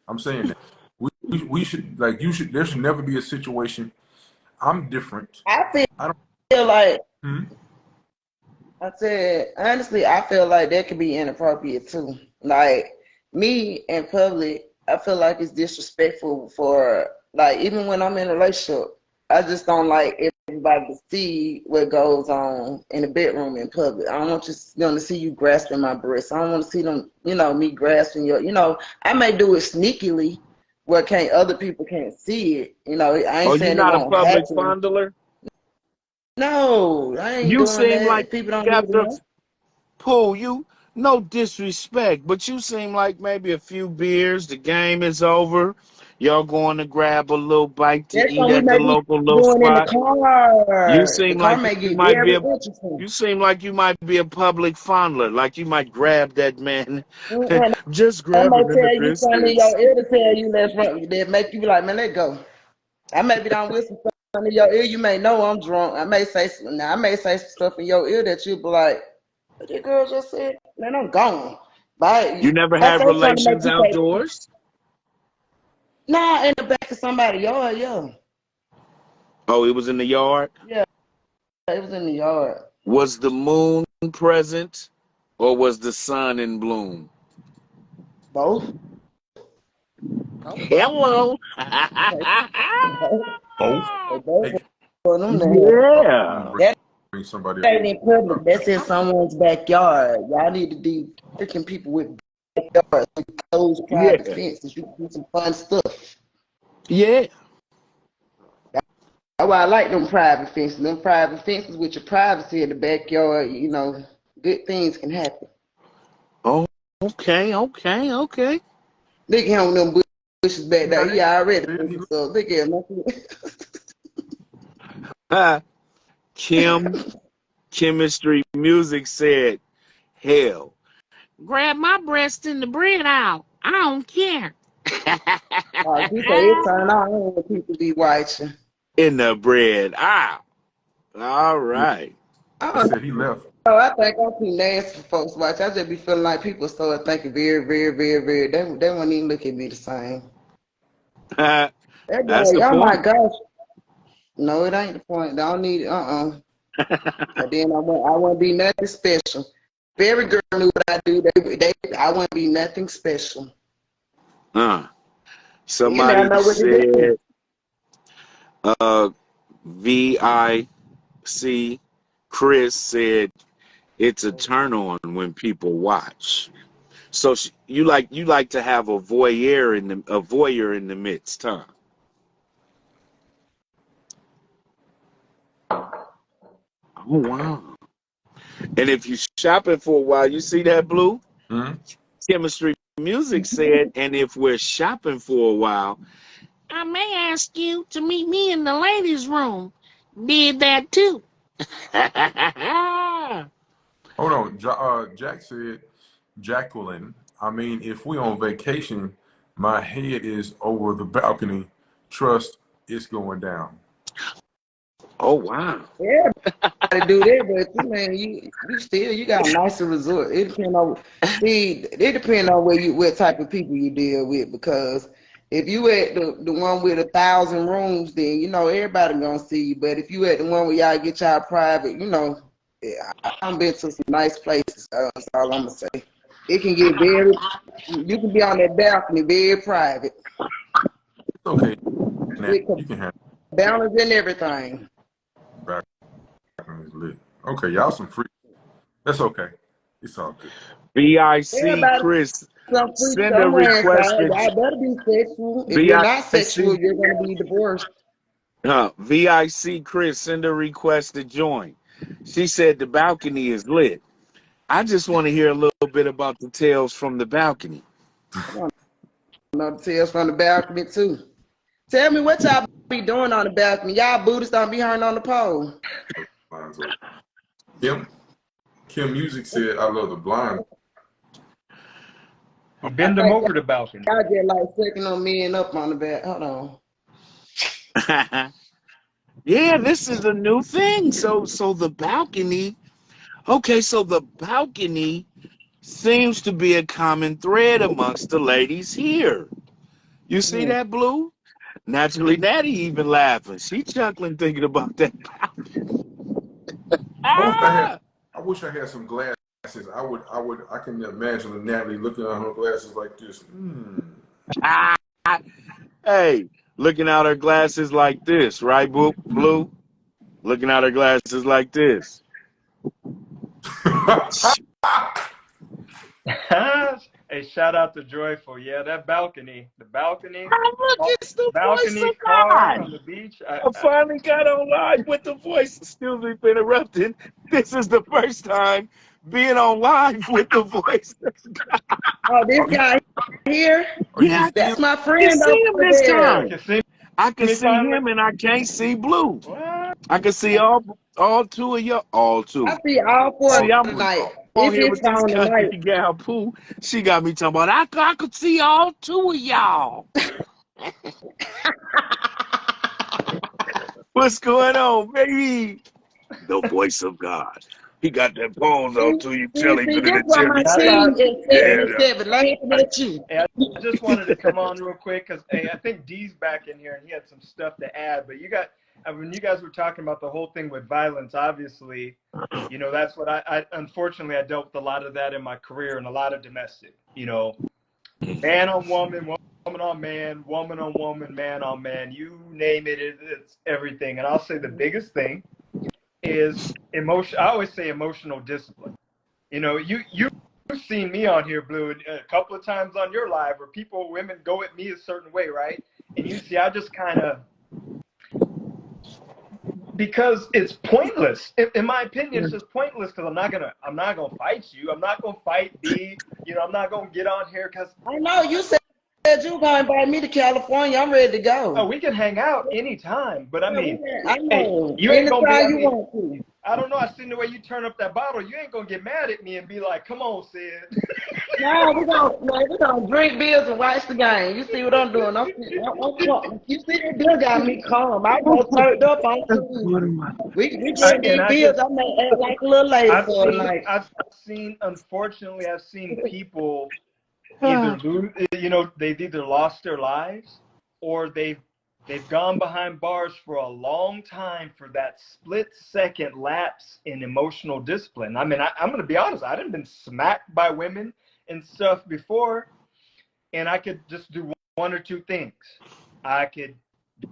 S1: I'm saying that. We should, like, there should never be a situation. I'm different.
S4: I
S1: don't
S4: feel like,
S1: Hmm?
S4: I said, honestly, I feel like that could be inappropriate too. Like me in public, I feel like it's disrespectful for, like, even when I'm in a relationship, I just don't like everybody to see what goes on in the bedroom in public. I don't want them to see you grasping my breasts. I don't want to see them, me grasping I may do it sneakily where other people can't see it. I ain't
S3: Oh,
S4: saying
S3: you're
S4: it
S3: not a
S4: won't
S3: public
S4: happen.
S3: fondler?
S4: No, I ain't
S3: You
S4: doing
S3: seem
S4: that.
S3: like
S4: People
S3: you
S4: don't
S3: got
S4: need to
S3: the
S4: know.
S3: Pooh, no disrespect, but you seem like maybe a few beers, the game is over. Y'all going to grab a little bite to
S4: That's
S3: eat
S4: what we
S3: at the
S4: may be
S3: local little
S4: doing in the
S3: spot. You
S4: car. The
S3: seem
S4: car
S3: like
S4: may
S3: you
S4: get
S3: might be
S4: very
S3: a
S4: interesting.
S3: you seem like you might be a public fondler, like you might grab that man,
S4: And
S3: just
S4: I
S3: grab
S4: may
S3: him in the
S4: tell you something in
S3: biscuits.
S4: your ear to tell you let's run. That make you be like, man, let go. I may be down with something in your ear. You may know I'm drunk. I may say some stuff in your ear that you be like, what that girl just said? Man, I'm gone.
S3: You
S4: But
S3: never
S4: I
S3: had
S4: say something to make
S3: relations
S4: you say,
S3: outdoors?
S4: nah, in the back of somebody's yard, yeah.
S3: Oh, it was in the yard?
S4: Yeah, it was in the yard.
S3: Was the moon present or was the sun in bloom?
S4: Both.
S3: Hello.
S4: Both.
S1: both.
S4: They both
S1: Hey,
S4: for them there.
S3: Yeah.
S4: That
S1: bring somebody
S4: ain't in public.
S1: up.
S4: That's in someone's backyard. Y'all need to be freaking people with backyards, closed private
S3: Yeah.
S4: fences. You can do some fun stuff.
S3: Yeah.
S4: That's why I like them private fences. Them private fences with your privacy in the backyard, good things can happen.
S3: Oh, okay.
S4: Look at him with them bushes back there.
S1: Got
S4: He
S1: it.
S4: already
S1: He-
S4: thinking so. Look at him.
S3: Kim Chemistry Music said, hell, grab my breast in the bread out. I don't care.
S4: He say it's time. I don't want people to be watching.
S3: In the bread out. All
S1: Yeah,
S3: right.
S4: I
S1: he
S4: don't
S1: said he left.
S4: know. I think I'm too nasty for folks to watch. I just be feeling like people start thinking very, very, very, very. They won't even look at me the same. They be
S3: That's the
S4: like, oh my
S3: point.
S4: gosh. No, it ain't the point. I don't need it. And then I won't be nothing special. If every girl knew what I do, I wouldn't be nothing special. You never
S3: Somebody
S4: know what to do.
S3: said, VIC Chris said it's a turn on when people watch. So you like to have a voyeur in the midst, huh? Oh wow! And if you shopping for a while, you see that blue
S1: Hmm?
S3: chemistry music said, and if we're shopping for a while, I may ask you to meet me in the ladies' room. Did that too.
S1: Hold on. Jack said, Jacqueline, I mean, if we on vacation, my head is over the balcony. Trust, it's going down.
S3: Oh wow!
S4: Everybody do that, but you got a nicer resort. It depends on what type of people you deal with, because if you at the one with 1,000 rooms, then everybody gonna see you. But if you at the one where y'all get y'all private, I've been to some nice places. That's all I'm gonna say. It can get you can be on that balcony, very private,
S1: It's okay.
S4: with
S1: You can have
S4: balance and everything.
S1: balconies lit. Okay, y'all some free. That's okay. It's all good.
S3: VIC
S4: Everybody
S3: Chris,
S4: some free
S3: send a
S4: somewhere
S3: request
S4: inside.
S3: to
S4: Y'all better be sexual. If you're not sexual,
S3: VIC.
S4: you're gonna be divorced.
S3: VIC Chris, send a request to join. She said the balcony is lit. I just want to hear a little bit about the tales from the balcony.
S4: Know the tales from the balcony too. Tell me what y'all be doing on the balcony. Y'all Buddhists don't be hurting on the pole.
S1: Blinds open. Kim Music said, "I love the blind."
S5: You bend them over the balcony.
S4: Y'all get like second on me and up on the back. Hold on.
S3: Yeah, this is a new thing. So the balcony. Okay, so the balcony seems to be a common thread amongst the ladies here. You see that, Blue? Naturally, Natty even laughing. She chuckling, thinking about that.
S1: I wish I had some glasses. I can imagine Natalie looking at her glasses like this.
S3: Hey, looking out her glasses like this, right, Blue? Looking out her glasses like this.
S5: Hey, shout out to Joyful. Yeah, that balcony. The balcony.
S3: Look, it's the
S5: balcony
S3: voice of
S5: car
S3: God.
S5: on the beach.
S3: I finally got on live with the voice. Excuse me for interrupting. This is the first time being on live with the voice of God.
S4: Oh, this guy here?
S3: Yeah,
S4: that's my
S3: I
S4: friend
S3: can see him
S4: over
S3: this
S4: there.
S3: time. I can see him and I can't see Blue.
S5: What?
S3: I can see all two of you. All two.
S4: I see all four
S3: See, I'm
S4: tonight.
S3: on
S4: It's
S3: here
S4: his
S3: with this
S4: phone
S3: country
S4: tonight.
S3: gal Pooh. She got me talking about I could see all two of y'all. What's going on, baby? The voice of God. He got that pose on too. You tell him to
S4: This
S3: the
S4: what my
S3: gym.
S4: team is 77, laughing at you.
S5: Hey, I just wanted to come on real quick because I think D's back in here and he had some stuff to add. But when you guys were talking about the whole thing with violence, obviously, you know, that's what I unfortunately I dealt with a lot of that in my career and a lot of domestic, you know, man on woman, woman on man, woman on woman, man on man, you name it, it's everything. And I'll say the biggest thing is emotion. I always say emotional discipline. You know, you've seen me on here, Blue, a couple of times on your live where women go at me a certain way, right? And you see, I just kind of, because it's pointless. In my opinion, it's just pointless because I'm not gonna fight you. I'm not gonna fight B. You know, I'm not gonna get on here because
S4: I know you said you were gonna invite me to California. I'm ready to go.
S5: oh, we can hang out anytime. But I mean,
S4: I know.
S5: hey, you ain't gonna be. I mean,
S4: want to.
S5: I don't know. I seen the way you turn up that bottle. You ain't gonna get mad at me and be like, "Come on, Sid."
S4: No, we're gonna drink beers and watch the game. You see what I'm doing? You see that bill got me calm. I was turned up on too. We drink these beers. I may act like a little late for a night.
S5: I've seen, unfortunately, people either lose, you know, they've either lost their lives or they've gone behind bars for a long time for that split-second lapse in emotional discipline. I mean, I'm going to be honest. I done been smacked by women and stuff before, and I could just do one or two things. I could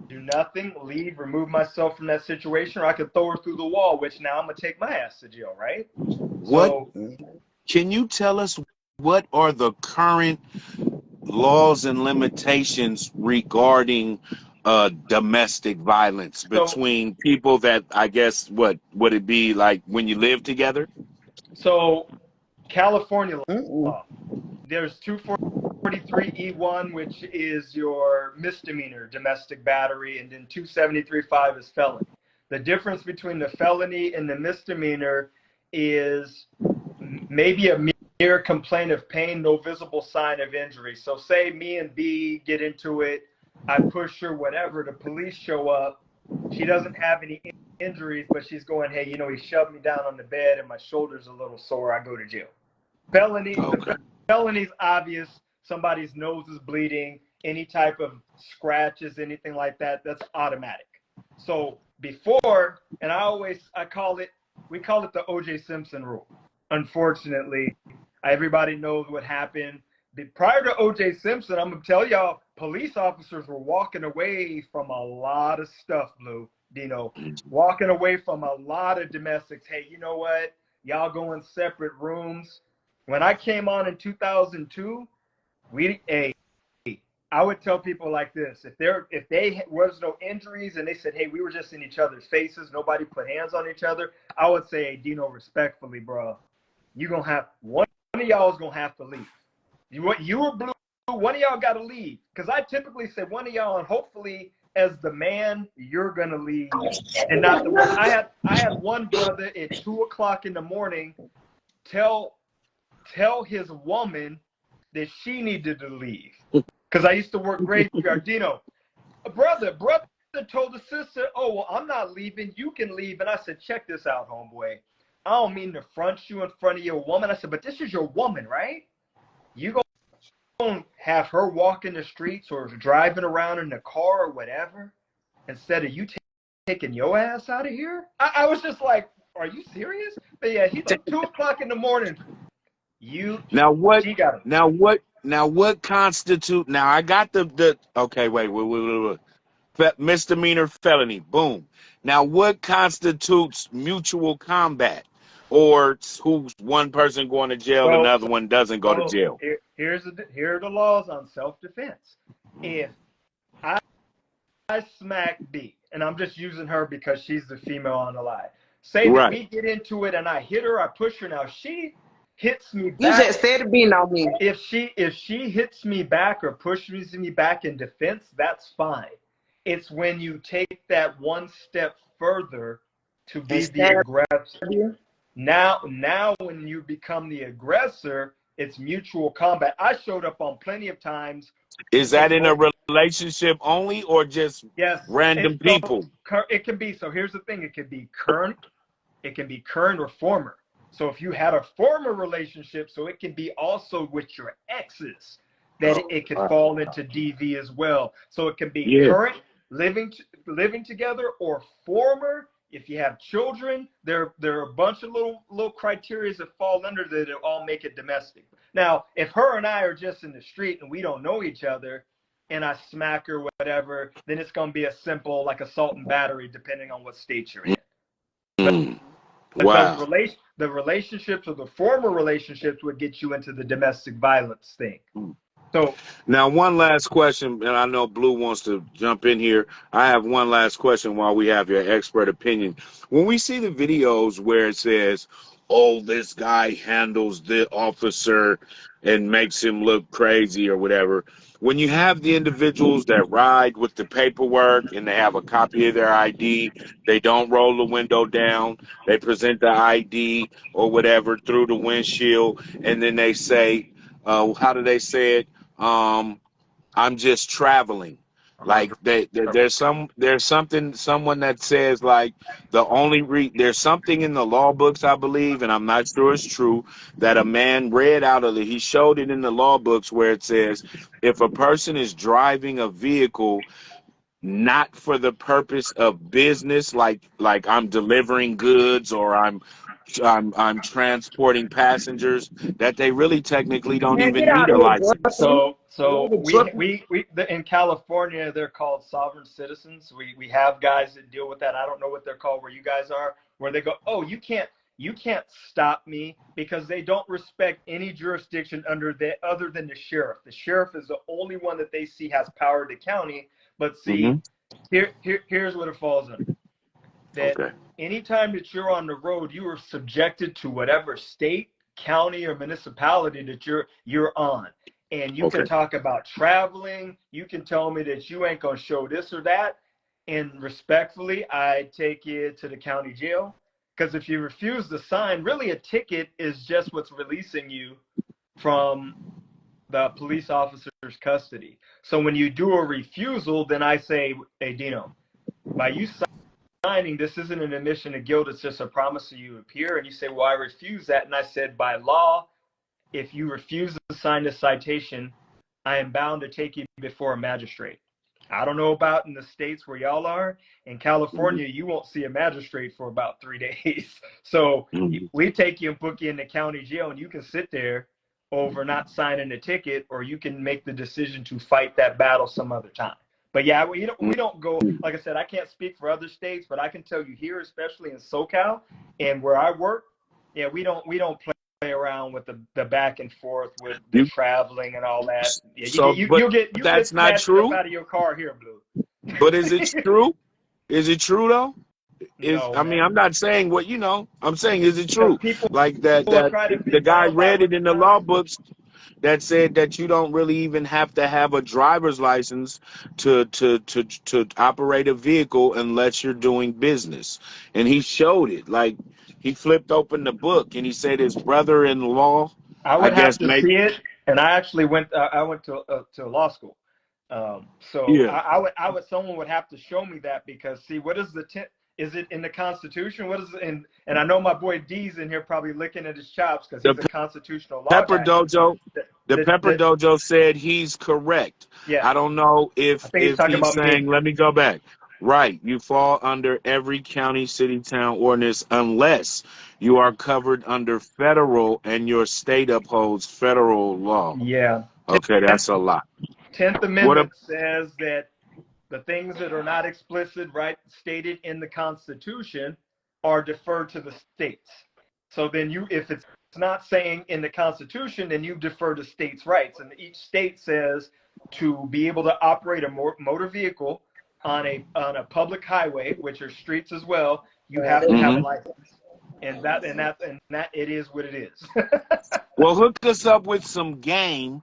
S5: do nothing, leave, remove myself from that situation, or I could throw her through the wall, which now I'm going to take my ass to jail, right?
S3: What? Can you tell us what are the current laws and limitations regarding domestic violence between people that, I guess, what would it be like when you live together?
S5: So California law, there's 243E1, which is your misdemeanor domestic battery, and then 273.5 is felony. The difference between the felony and the misdemeanor is maybe a mere complaint of pain, no visible sign of injury. So say me and B get into it, I push her, whatever, the police show up, she doesn't have any injuries, but she's going, hey, you know, he shoved me down on the bed and my shoulder's a little sore, I go to jail. Felony's obvious, somebody's nose is bleeding, any type of scratches, anything like that, that's automatic. So before, and we call it the O.J. Simpson rule. Unfortunately, everybody knows what happened. Prior to O.J. Simpson, I'm going to tell y'all, police officers were walking away from a lot of stuff, Blue, Dino, walking away from a lot of domestics. Hey, you know what? Y'all go in separate rooms. When I came on in 2002, I would tell people like this: if they was no injuries and they said, "Hey, we were just in each other's faces, nobody put hands on each other," I would say, hey, Dino, respectfully, bro, you gonna have one of y'all is gonna have to leave. You or Blue, one of y'all got to leave, because I typically say one of y'all, and hopefully, as the man, you're gonna leave, and not the one. I had one brother at 2:00 in the morning tell his woman that she needed to leave. Because I used to work graveyard. Dino, a brother told the sister, "Oh, well, I'm not leaving. You can leave." And I said, "Check this out, homeboy. I don't mean to front you in front of your woman." I said, "But this is your woman, right? You gonna have her walking the streets or driving around in the car or whatever instead of you taking your ass out of here?" I was just like, "Are you serious?" But yeah, he took 2:00 in the morning.
S3: Now what?
S5: She got it.
S3: Now what constitute? Now I got the. Okay, wait. Misdemeanor, felony, boom. Now what constitutes mutual combat, or who's one person going to jail and the other one doesn't go to jail?
S5: Here are the laws on self-defense. If I smack B, and I'm just using her because she's the female on the line. Say that we get into it and I hit her, I push her. Now she hits me back.
S4: You just said it being on me.
S5: If she hits me back or pushes me back in defense, that's fine. It's when you take that one step further to be the aggressor. Now when you become the aggressor, it's mutual combat. I showed up on plenty of times.
S3: Is that in a relationship only or just random people?
S5: It can be. So here's the thing. It can be current. It can be current or former. So if you had a former relationship, so it can be also with your exes, that it could fall into DV as well. So it can be current, living together, or former. If you have children, there are a bunch of little criteria that fall under that all make it domestic. Now, if her and I are just in the street and we don't know each other, and I smack her, whatever, then it's going to be a simple like assault and battery, depending on what state you're in.
S3: Wow.
S5: The relationships or the former relationships would get you into the domestic violence thing. So
S3: now one last question, and I know Blue wants to jump in here. I have one last question while we have your expert opinion. When we see the videos where it says, "Oh, this guy handles the officer and makes him look crazy," or whatever, when you have the individuals that ride with the paperwork and they have a copy of their ID, they don't roll the window down, they present the ID or whatever through the windshield, and then they say, how do they say it? I'm just traveling. Like there's someone that says like there's something in the law books, I believe, and I'm not sure it's true, that a man read out of he showed it in the law books where it says if a person is driving a vehicle not for the purpose of business, like I'm delivering goods or I'm transporting passengers, that they really technically don't even need a license.
S5: So we in California, they're called sovereign citizens. We have guys that deal with that. I don't know what they're called where you guys are, where they go, "Oh, you can't stop me," because they don't respect any jurisdiction other than the sheriff. The sheriff is the only one that they see has power to county. But see, here's what it falls under. That anytime that you're on the road, you are subjected to whatever state, county, or municipality that you're on. And you can talk about traveling. You can tell me that you ain't going to show this or that. And respectfully, I take you to the county jail. Because if you refuse to sign, really a ticket is just what's releasing you from the police officer's custody. So when you do a refusal, then I say, "Hey, Dino, by you signing, this isn't an admission of guilt, it's just a promise that you appear." And you say, "Well, I refuse that." And I said, "By law, if you refuse to sign this citation, I am bound to take you before a magistrate." I don't know about in the states where y'all are. In California, you won't see a magistrate for about 3 days. So we take you and put you in the county jail, and you can sit there over not signing a ticket, or you can make the decision to fight that battle some other time. But yeah, we don't go, like I said, I can't speak for other states, but I can tell you here, especially in SoCal and where I work, yeah, we don't play play around with the back and forth with the
S3: You
S5: traveling and all that. Yeah,
S3: so, but
S5: you'll get
S3: that's not
S5: snatched up
S3: true.
S5: out of your car here, Blue.
S3: But is it true? Is it true though?
S5: No,
S3: I mean,
S5: man.
S3: I'm not saying what I'm saying, is it
S5: Because
S3: true?
S5: people
S3: Like that
S5: will try to
S3: the
S5: be
S3: guy
S5: bound by
S3: read
S5: what
S3: it
S5: the
S3: in the law
S5: Constitution.
S3: books that said that you don't really even have to have a driver's license to operate a vehicle unless you're doing business. And he showed it. Like he flipped open the book and he said his brother-in-law,
S5: I
S3: I
S5: would have
S3: guess,
S5: to see it, and I actually went. I went to law school, so
S3: yeah.
S5: someone would have to show me that because see, what is is it in the Constitution? What is it in? And I know my boy D's in here probably licking at his chops because
S3: The
S5: he's a constitutional law
S3: Pepper
S5: guy.
S3: Dojo, the Pepper
S5: The
S3: Dojo said he's correct.
S5: yeah,
S3: I don't know
S5: I think he's
S3: if
S5: talking
S3: he's
S5: about
S3: saying,
S5: me.
S3: let me go back. Right, you fall under every county, city, town ordinance unless you are covered under federal and your state upholds federal law.
S5: Yeah,
S3: Okay, that's a lot.
S5: 10th
S3: What a
S5: Amendment says that the things that are not explicit, right, stated in the Constitution are deferred to the states. So then if it's not saying in the Constitution, then you defer to states' rights. And each state says to be able to operate a motor vehicle on a public highway, which are streets as well, you have to have a license. And that it is what it is.
S3: well, hook us up with some game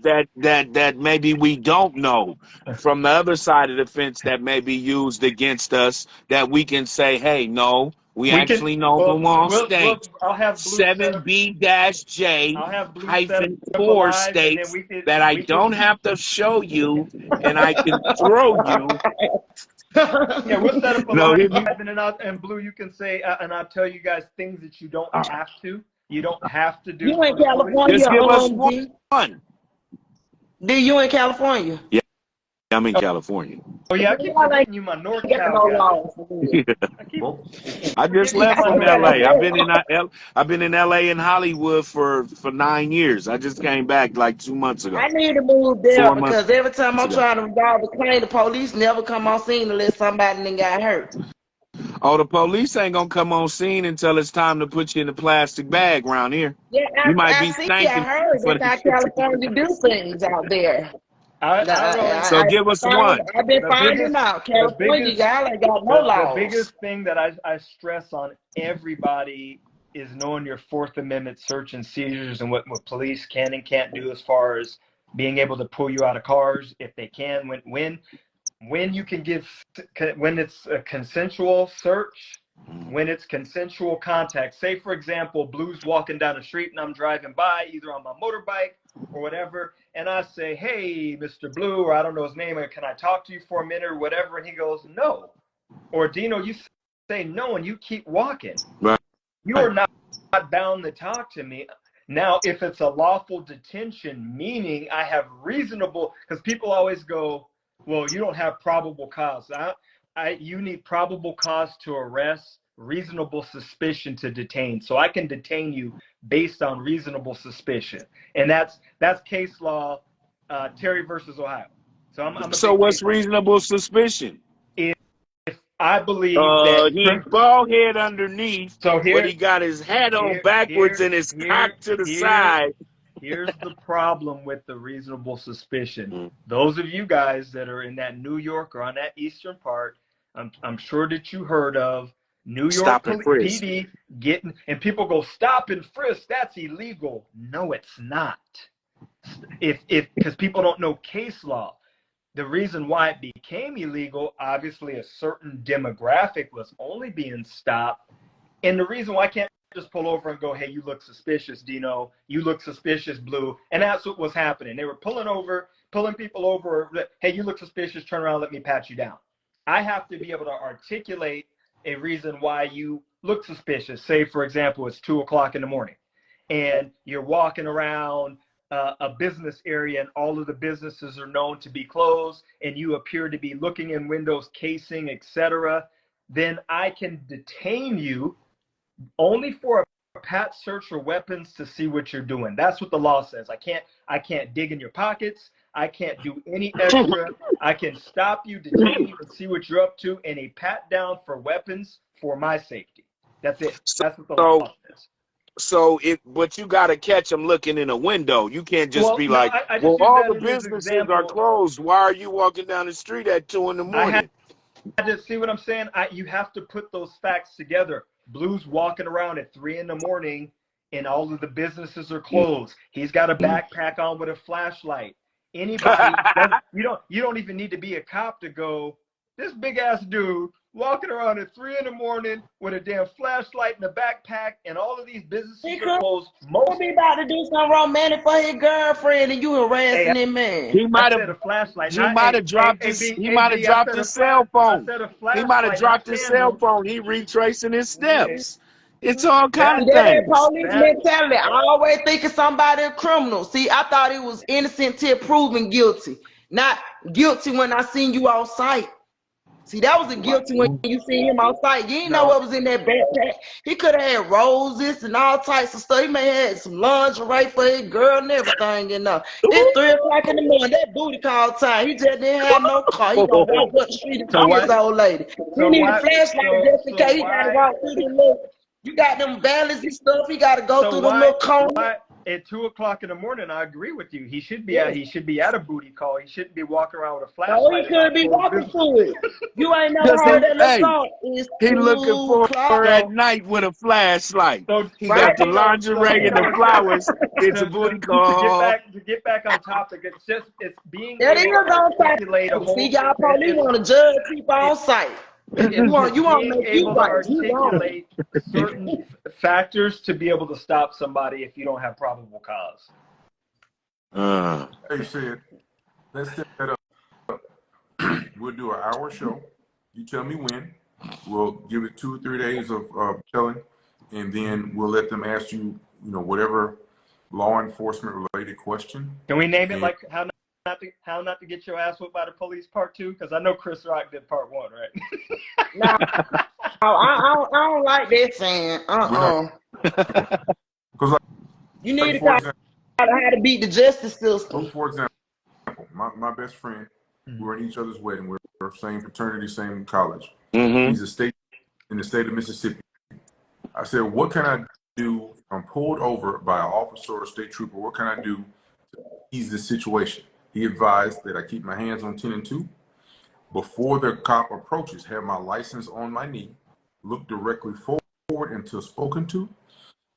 S3: that maybe we don't know from the other side of the fence that may be used against us that we can say, hey, no, we actually know the law states
S5: I'll have Blue set up.
S3: 7B-J
S5: I'll have Blue
S3: hyphen
S5: set up
S3: 4
S5: alive, and then
S3: states that I don't have to show you and I can throw you.
S5: Yeah, we'll set up a
S3: No,
S5: live, and Blue, you can say, and I'll tell you guys things that you don't have to. You don't have to do.
S4: You in California?
S3: Just give us
S4: D?
S3: one.
S4: D, you in California?
S3: Yeah, I'm in California.
S5: Oh yeah, I keep forgetting you, my North Cal guy.
S3: I just left from LA. I've been in LA and Hollywood for 9 years. I just came back like 2 months ago.
S4: I need to move there
S3: 4 months
S4: because every time I'm
S3: ago.
S4: trying to resolve a claim, the police never come on scene unless somebody done got hurt.
S3: Oh, the police ain't gonna come on scene until it's time to put you in a plastic bag around here.
S4: Yeah,
S3: You might
S4: I
S3: be
S4: see.
S3: thanking
S4: I heard
S3: for
S4: that's how California do things out there.
S3: So give us one.
S4: I've been finding out. California, y'all ain't got no laws.
S5: The biggest thing that I stress on everybody is knowing your Fourth Amendment search and seizures and what police can and can't do as far as being able to pull you out of cars if they can. When you can give, when it's a consensual search, when it's consensual contact. Say, for example, Blue's walking down the street and I'm driving by either on my motorbike or whatever, and I say, hey, Mr. Blue, or I don't know his name, can I talk to you for a minute or whatever? And he goes, no. Or Dino, you say no and you keep walking.
S3: Right.
S5: You are not bound to talk to me. Now, if it's a lawful detention, meaning I have reasonable, because people always go, well, you don't have probable cause. You need probable cause to arrest, reasonable suspicion to detain. So I can detain you based on reasonable suspicion. And that's case law, Terry versus Ohio. So
S3: what's reasonable suspicion?
S5: If I believe that
S3: he's bald head underneath,
S5: so
S3: but he got his hat on backwards and his cock to the side.
S5: Here's the problem with the reasonable suspicion. Those of you guys that are in that New York or on that eastern part, I'm sure that you heard of New York PD getting, and people go, stop and frisk, that's illegal. No, it's not. Because people don't know case law. The reason why it became illegal, obviously a certain demographic was only being stopped. And the reason why I can't just pull over and go, hey, you look suspicious, Dino. You look suspicious, Blue. And that's what was happening. They were pulling people over. Hey, you look suspicious. Turn around. Let me pat you down. I have to be able to articulate a reason why you look suspicious. Say, for example, it's 2 o'clock in the morning and you're walking around a business area and all of the businesses are known to be closed and you appear to be looking in windows, casing, etc. Then I can detain you only for a pat search for weapons to see what you're doing. That's what the law says. I can't dig in your pockets. I can't do any extra. I can stop you, detain you, and see what you're up to, and a pat down for weapons for my safety. That's it. That's what the law says.
S3: But you gotta catch them looking in a window. You can't just
S5: Well,
S3: be
S5: no,
S3: like,
S5: I
S3: well,
S5: just use
S3: all
S5: that
S3: the
S5: in his
S3: businesses are
S5: example.
S3: closed. Why are you walking down the street at 2 in the morning?
S5: I just see what I'm saying. You have to put those facts together. Blue's walking around at 3 in the morning, and all of the businesses are closed. He's got a backpack on with a flashlight. Anybody, you don't even need to be a cop to go. This big ass dude walking around at 3 in the morning with a damn flashlight and a backpack, and all of these businesses
S4: He
S5: are
S4: could
S5: closed. Most,
S4: be about to do something romantic for his girlfriend, and you harassing
S5: hey,
S4: him, man.
S3: He
S5: I
S3: might have
S5: said a flashlight.
S3: he
S5: Not
S3: might have dropped his
S5: B,
S3: he
S5: A,
S3: might have
S5: B, I
S3: dropped
S5: said
S3: his cell
S5: I
S3: phone.
S5: said a
S3: He might have
S5: flashlight, not
S3: dropped his cell
S5: candles.
S3: phone. He retracing his
S5: Yeah,
S3: steps. It's all kind
S5: that
S4: See,
S3: of
S4: that ain't
S3: things.
S4: police
S5: that
S4: mentality. I always think of somebody a criminal. See, I thought it was innocent till proven guilty, not guilty when I seen you on site. See, that was a guilty when you seen him on site. You didn't know
S5: no.
S4: what was in that backpack. He could have had roses and all types of stuff. He may have had some lingerie for his girl and everything. You know, it's 3 o'clock in the morning. That booty call time. He just didn't have no car. He gonna walk up the street and
S5: So
S4: see his
S5: why?
S4: old lady. He
S5: So
S4: need a
S5: why?
S4: flashlight just in
S5: So
S4: case he gotta
S5: why?
S4: walk through the little. You got them valleys and stuff. He gotta go
S5: So
S4: through them little corners.
S5: why at 2 o'clock in the morning? I agree with you. He should be
S4: Yeah.
S5: at. He should be at a booty call. He shouldn't be walking around with a
S4: Oh, he
S5: flashlight in our
S4: could be
S5: closed
S4: walking
S5: business.
S4: through it. You ain't never
S3: Because
S4: heard that little
S3: hey,
S4: song. It's
S3: he looking
S4: 2
S3: for her
S4: o'clock.
S3: at
S5: So
S3: night with a flashlight.
S5: so
S3: He
S4: Right?
S3: got the lingerie and the flowers. It's a booty call.
S5: to get back on topic. It's being
S4: That is
S5: able to
S4: on time.
S5: articulate a
S4: See,
S5: whole.
S4: y'all probably want to judge people on site. You want to
S5: Being
S4: make you
S5: able to
S4: right. You wrong.
S5: articulate certain factors to be able to stop somebody if you don't have probable cause.
S1: Hey, said, let's set that up. We'll do an hour show. You tell me when. We'll give it 2 or 3 days of telling, and then we'll let them ask you, whatever law enforcement related question.
S5: Can we name it
S1: And
S5: like how not to get your ass whipped by the police part 2? Because I know Chris Rock did part 1, right?
S4: Nah, I don't like that saying.
S1: because,
S4: You need to
S1: for
S4: call
S1: example,
S4: out how to beat the justice system.
S1: for example, my best friend, we were in each other's wedding. We're same fraternity, same college.
S3: Mm-hmm.
S1: He's in the state of Mississippi. I said, what can I do if I'm pulled over by an officer or a state trooper? What can I do to ease this situation? He advised that I keep my hands on 10 and 2. Before the cop approaches, have my license on my knee, look directly forward until spoken to.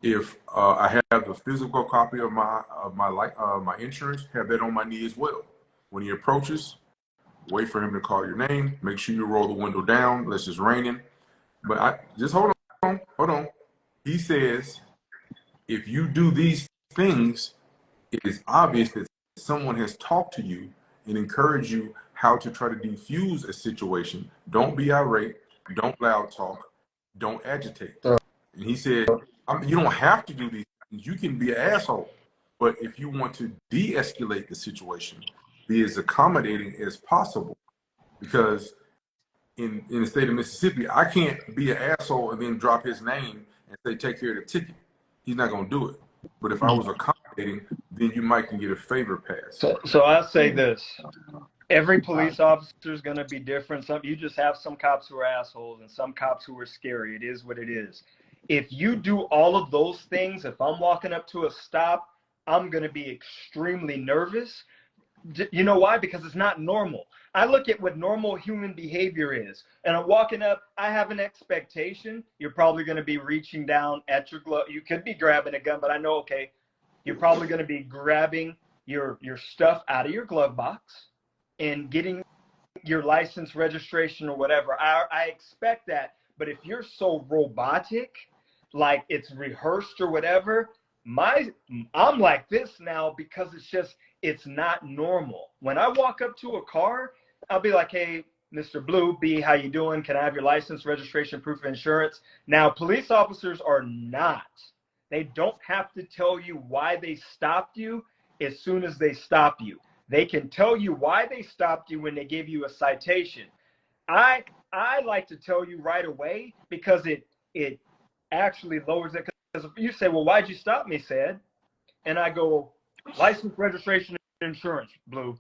S1: If I have the physical copy of my insurance, have that on my knee as well. When he approaches, wait for him to call your name. Make sure you roll the window down unless it's raining. But just hold on. He says, if you do these things, it is obvious that someone has talked to you and encouraged you how to try to defuse a situation. Don't be irate. Don't loud talk. Don't agitate. And he said, you don't have to do these things. You can be an asshole. But if you want to de-escalate the situation, be as accommodating as possible. Because in the state of Mississippi, I can't be an asshole and then drop his name and say, take care of the ticket. He's not going to do it. But if I was accommodating, then you might can get a favor pass.
S5: So I'll say this. Every police officer is going to be different. You just have some cops who are assholes and some cops who are scary. It is what it is. If you do all of those things, if I'm walking up to a stop, I'm going to be extremely nervous. You know why? Because it's not normal. I look at what normal human behavior is, and I'm walking up. I have an expectation. You're probably going to be reaching down at your glove. You could be grabbing a gun, but I know, okay, you're probably going to be grabbing your stuff out of your glove box and getting your license, registration, or whatever. I expect that. But if you're so robotic, like it's rehearsed or whatever, I'm like this now because it's not normal. When I walk up to a car, I'll be like, hey, Mr. Blue, B, how you doing? Can I have your license, registration, proof of insurance? Now, police officers are not. They don't have to tell you why they stopped you as soon as they stop you. They can tell you why they stopped you when they give you a citation. I like to tell you right away because it actually lowers it. Because if you say, well, why'd you stop me, said, and I go, license, registration, insurance, Blue.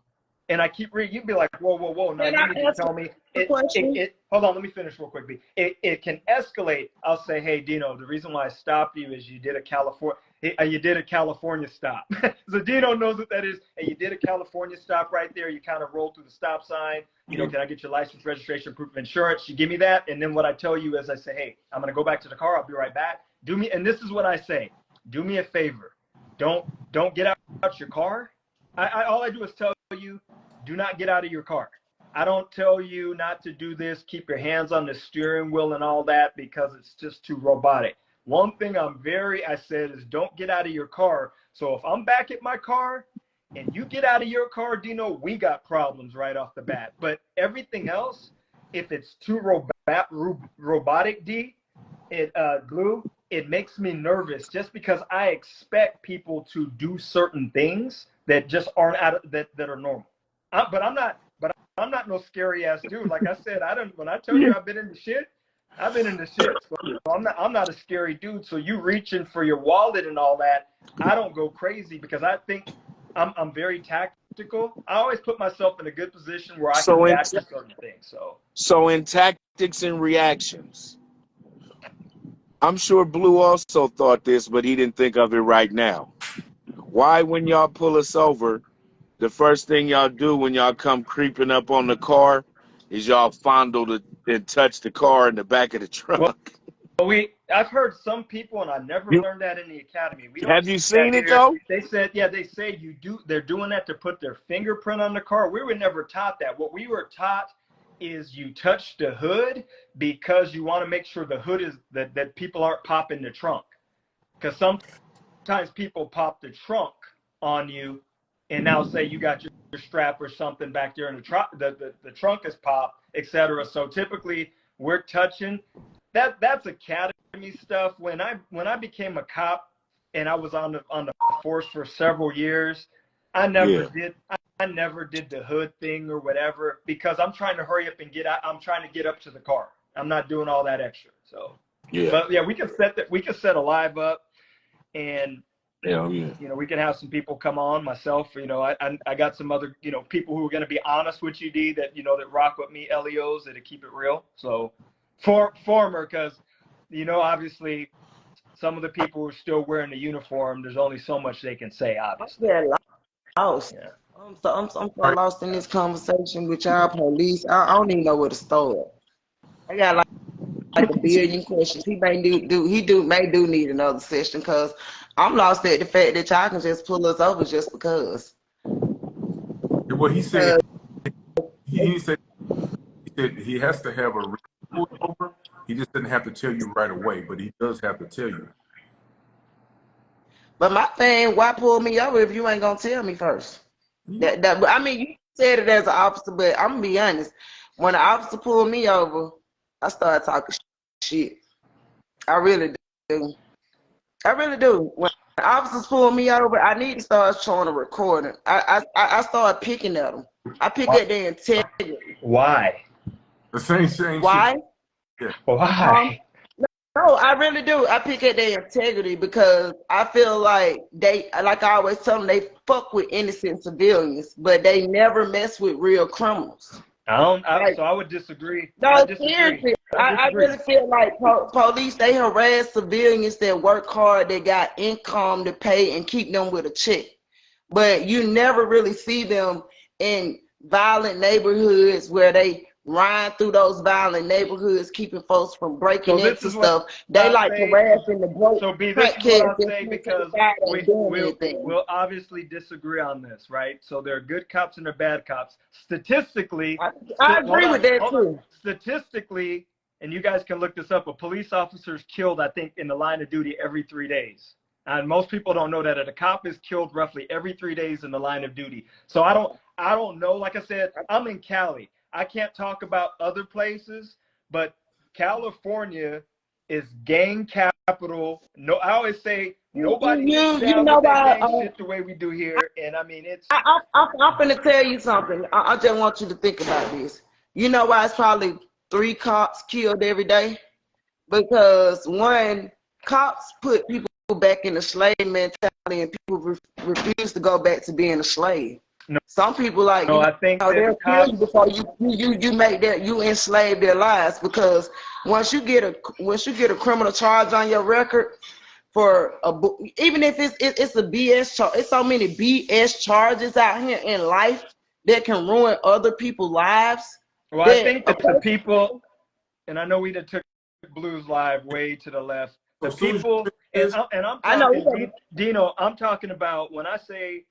S5: and I keep reading, you'd be like, whoa, whoa, whoa. No,
S4: Can
S5: you
S4: I
S5: need to
S4: ask
S5: tell me.
S4: a question?
S5: Hold on, let me finish real quick, B. It can escalate. I'll say, hey, Dino, the reason why I stopped you is you did a California stop. So Dino knows what that is. Hey, you did a California stop right there. You kind of rolled through the stop sign. You know, can I get your license, registration, proof of insurance? You give me that. And then what I tell you is I say, hey, I'm going to go back to the car. I'll be right back. And this is what I say. Do me a favor. Don't get out your car. All I do is tell you, do not get out of your car. I don't tell you not to do this. Keep your hands on the steering wheel and all that because it's just too robotic. One thing I said is don't get out of your car. So if I'm back at my car and you get out of your car, Dino, we got problems right off the bat. But everything else, if it's too robotic, Glue, it makes me nervous just because I expect people to do certain things that just aren't that are normal. But I'm not no scary ass dude. Like I said, when I tell you I've been in the shit. So I'm not a scary dude. So you reaching for your wallet and all that, I don't go crazy because I think I'm very tactical. I always put myself in a good position where I can react to certain things.
S3: So in tactics and reactions, I'm sure Blue also thought this, but he didn't think of it right now. Why, when y'all pull us over, the first thing y'all do when y'all come creeping up on the car is y'all fondle and touch the car in the back of the trunk?
S5: Well, I've heard some people, and I never learned that in the academy.
S3: Have you seen it though?
S5: They said, they say they're doing that to put their fingerprint on the car. We were never taught that. What we were taught is you touch the hood because you want to make sure the hood is that people aren't popping the trunk. Because sometimes people pop the trunk on you and now say you got your strap or something back there in the trunk, the trunk is popped, etc. So typically we're touching that's academy stuff. When I became a cop and I was on the force for several years, I never did the hood thing or whatever because I'm trying to hurry up and get out. I'm trying to get up to the car. I'm not doing all that extra. So but yeah, we can set a live up and we can have some people come on. Myself, I got some other, people who are going to be honest with you, D, that, that rock with me, LEOs, that keep it real. So former, because, obviously some of the people who are still wearing the uniform, there's only so much they can say, obviously.
S4: Yeah, lost.
S5: Yeah.
S4: I'm so lost in this conversation with y'all police. I don't even know where to start. I got like a billion questions. He may do need another session because I'm lost at the fact that y'all can just pull us over just because.
S1: What he said, he said he has to have a pull over. He just doesn't have to tell you right away, but he does have to tell you.
S4: But my thing, why pull me over if you ain't gonna tell me first? I mean, you said it as an officer, but I'm gonna be honest. When an officer pulled me over, I started talking shit. I really do. When officers pull me over, I need to start showing a recording. I started picking at them. I pick at their integrity.
S5: Why?
S1: The same
S4: Why?
S1: shit. Yeah.
S5: Why?
S4: No, I really do. I pick at their integrity because I feel like like I always tell them, they fuck with innocent civilians, but they never mess with real criminals.
S5: So I would disagree.
S4: No, seriously. I really feel like police, they harass civilians that work hard, that got income to pay and keep them with a check. But you never really see them in violent neighborhoods where they ride through those violent neighborhoods, keeping folks from breaking into stuff. They like harassing the broke.
S5: So B, this is what I'll say because we'll obviously disagree on this, right? So there are good cops and there are bad cops. Statistically,
S4: I agree with that too.
S5: Statistically, and you guys can look this up, a police officer is killed, I think, in the line of duty every 3 days. And most people don't know that a cop is killed roughly every 3 days in the line of duty. So I don't know. Like I said, I'm in Cali. I can't talk about other places, but California is gang capital. No, I always say nobody gets down with that gang shit the way we do here. And I mean, it's.
S4: I'm gonna tell you something. I just want you to think about this. You know why it's probably 3 cops killed every day? Because one, cops put people back in the slave mentality, and people refuse to go back to being a slave.
S5: No,
S4: Some people like
S5: no, I think that
S4: they'll kill you
S5: cops.
S4: before you make that you enslave their lives, because once you get a criminal charge on your record for even if it's a BS charge, it's so many BS charges out here in life that can ruin other people's lives.
S5: Well, I think that the people, and I know we done took Blues Live way to the left. The
S1: So soon as
S5: people,
S1: you
S5: and I'm
S4: I know
S5: talking, Dino, I'm talking about when I say,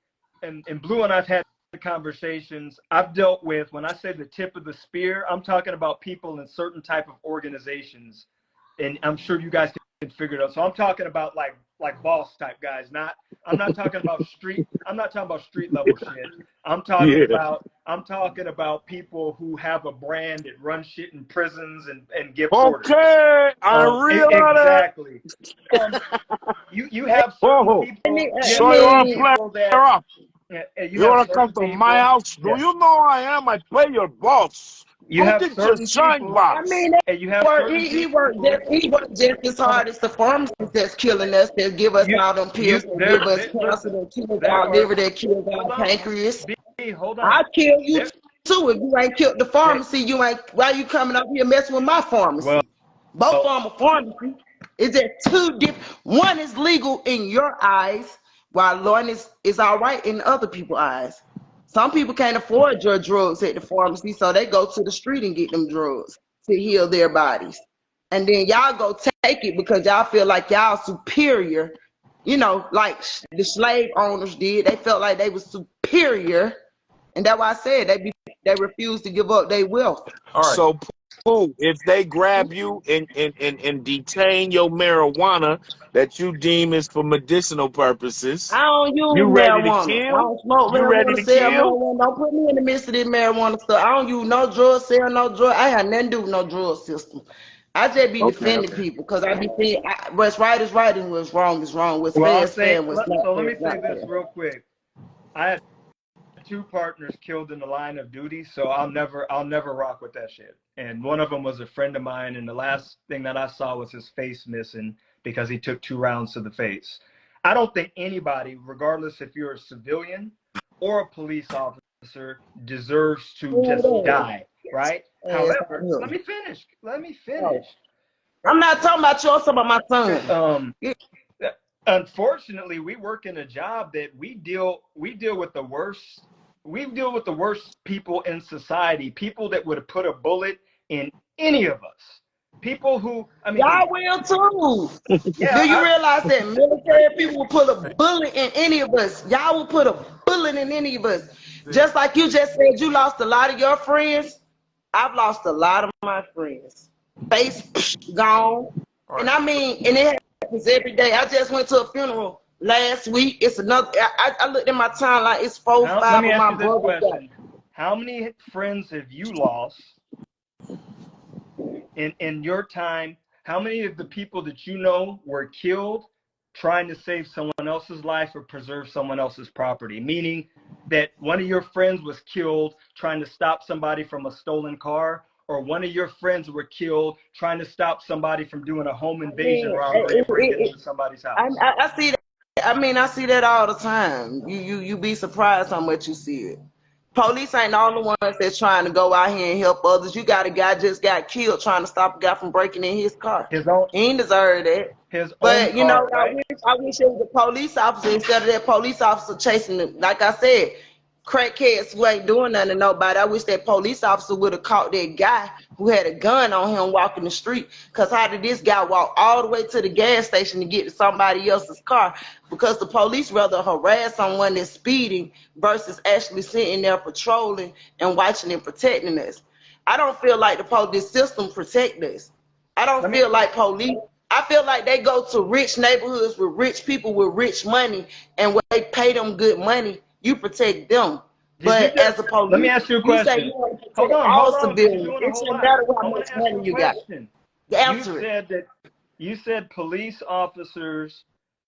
S5: and Blue and I've had conversations I've dealt with, when I say the tip of the spear, I'm talking about people in certain type of organizations, and I'm sure you guys can figure it out. So I'm talking about like boss type guys. I'm not talking about street level shit. I'm talking about people who have a brand that run shit in prisons and give orders.
S3: Okay, I realize.
S5: Exactly. You have certain
S3: Whoa.
S5: people.
S3: So you want to play
S5: that,
S3: rough?
S5: you
S3: You
S5: have
S3: want to come
S5: certain
S3: to my
S5: people-
S3: house? Do
S5: yeah.
S3: you know I am? I play your boss.
S5: You have
S3: Look at
S5: certain
S3: your shine
S5: people.
S3: box.
S4: I mean,
S5: And you have certain
S4: he worked just as hard as the pharmacists that's killing us, that give us all them pills, that give us cancer, that kills our liver, that kills our pancreas.
S5: Hold on.
S4: I'll kill you too if you ain't killed the pharmacy. You ain't. Why you coming up here messing with my pharmacy?
S5: Well,
S4: both of them are pharmacy. It's just two different. One is legal in your eyes, while one is all right in other people's eyes. Some people can't afford your drugs at the pharmacy, so they go to the street and get them drugs to heal their bodies. And then y'all go take it because y'all feel like y'all superior, like the slave owners did. They felt like they was superior. And that's why I said they refuse to give up their wealth.
S1: All right.
S3: So, Pooh, if they grab you and detain your marijuana that you deem is for medicinal purposes,
S4: I don't use
S3: you ready to
S4: marijuana.
S3: kill?
S4: I don't smoke
S3: You ready
S4: marijuana,
S3: to
S4: sell
S3: kill?
S4: marijuana. Don't put me in the midst of this marijuana stuff. I don't use no drug, sell no drug. I have nothing to do with no drug system. I just be defending people because I be saying what's right is right and what's wrong is wrong. What's fair is fair and what's not
S5: so let
S4: fair
S5: me
S4: is
S5: say
S4: not
S5: this
S4: fair.
S5: real quick. I had 2 partners killed in the line of duty, so I'll never rock with that shit. And one of them was a friend of mine, and the last thing that I saw was his face missing because he took 2 rounds to the face. I don't think anybody, regardless if you're a civilian or a police officer, deserves to just die, right? However, let me finish.
S4: I'm not talking about you. I'm talking about my son.
S5: Unfortunately, we work in a job that we deal with the worst. We deal with the worst people in society. People that would have put a bullet in any of us. People who, I mean,
S4: y'all will too.
S5: Yeah,
S4: Do you realize that military people will put a bullet in any of us? Y'all will put a bullet in any of us. Just like you just said, you lost a lot of your friends. I've lost a lot of my friends. Face gone.
S1: Right.
S4: And I mean, and it happens every day. I just went to a funeral last week. It's another. I looked at my timeline. It's 4, 5
S5: let me
S4: of
S5: ask
S4: my
S5: you this
S4: brothers.
S5: question: how many friends have you lost in your time? How many of the people that you know were killed trying to save someone else's life or preserve someone else's property? Meaning that one of your friends was killed trying to stop somebody from a stolen car, or one of your friends were killed trying to stop somebody from doing a home invasion robbery and breaking into somebody's house.
S4: I see that. I mean, I see that all the time. You be surprised how much you see it. Police ain't the only ones that's trying to go out here and help others. You got a guy just got killed trying to stop a guy from breaking in his car. He ain't deserve that. But you know, right? I wish it was a police officer instead of that police officer chasing them. Like I said, crackheads who ain't doing nothing to nobody. I wish that police officer would have caught that guy who had a gun on him walking the street. Because how did this guy walk all the way to the gas station to get to somebody else's car? Because the police rather harass someone that's speeding versus actually sitting there patrolling and watching and protecting us. I don't feel like the police system protect us. I don't feel like police. I feel like they go to rich neighborhoods with rich people with rich money, and when they pay them good money, you protect them. But as a police,
S5: let me ask you a question.
S4: You say you want to protect all civilians. It doesn't matter how much money you got.
S5: You said police officers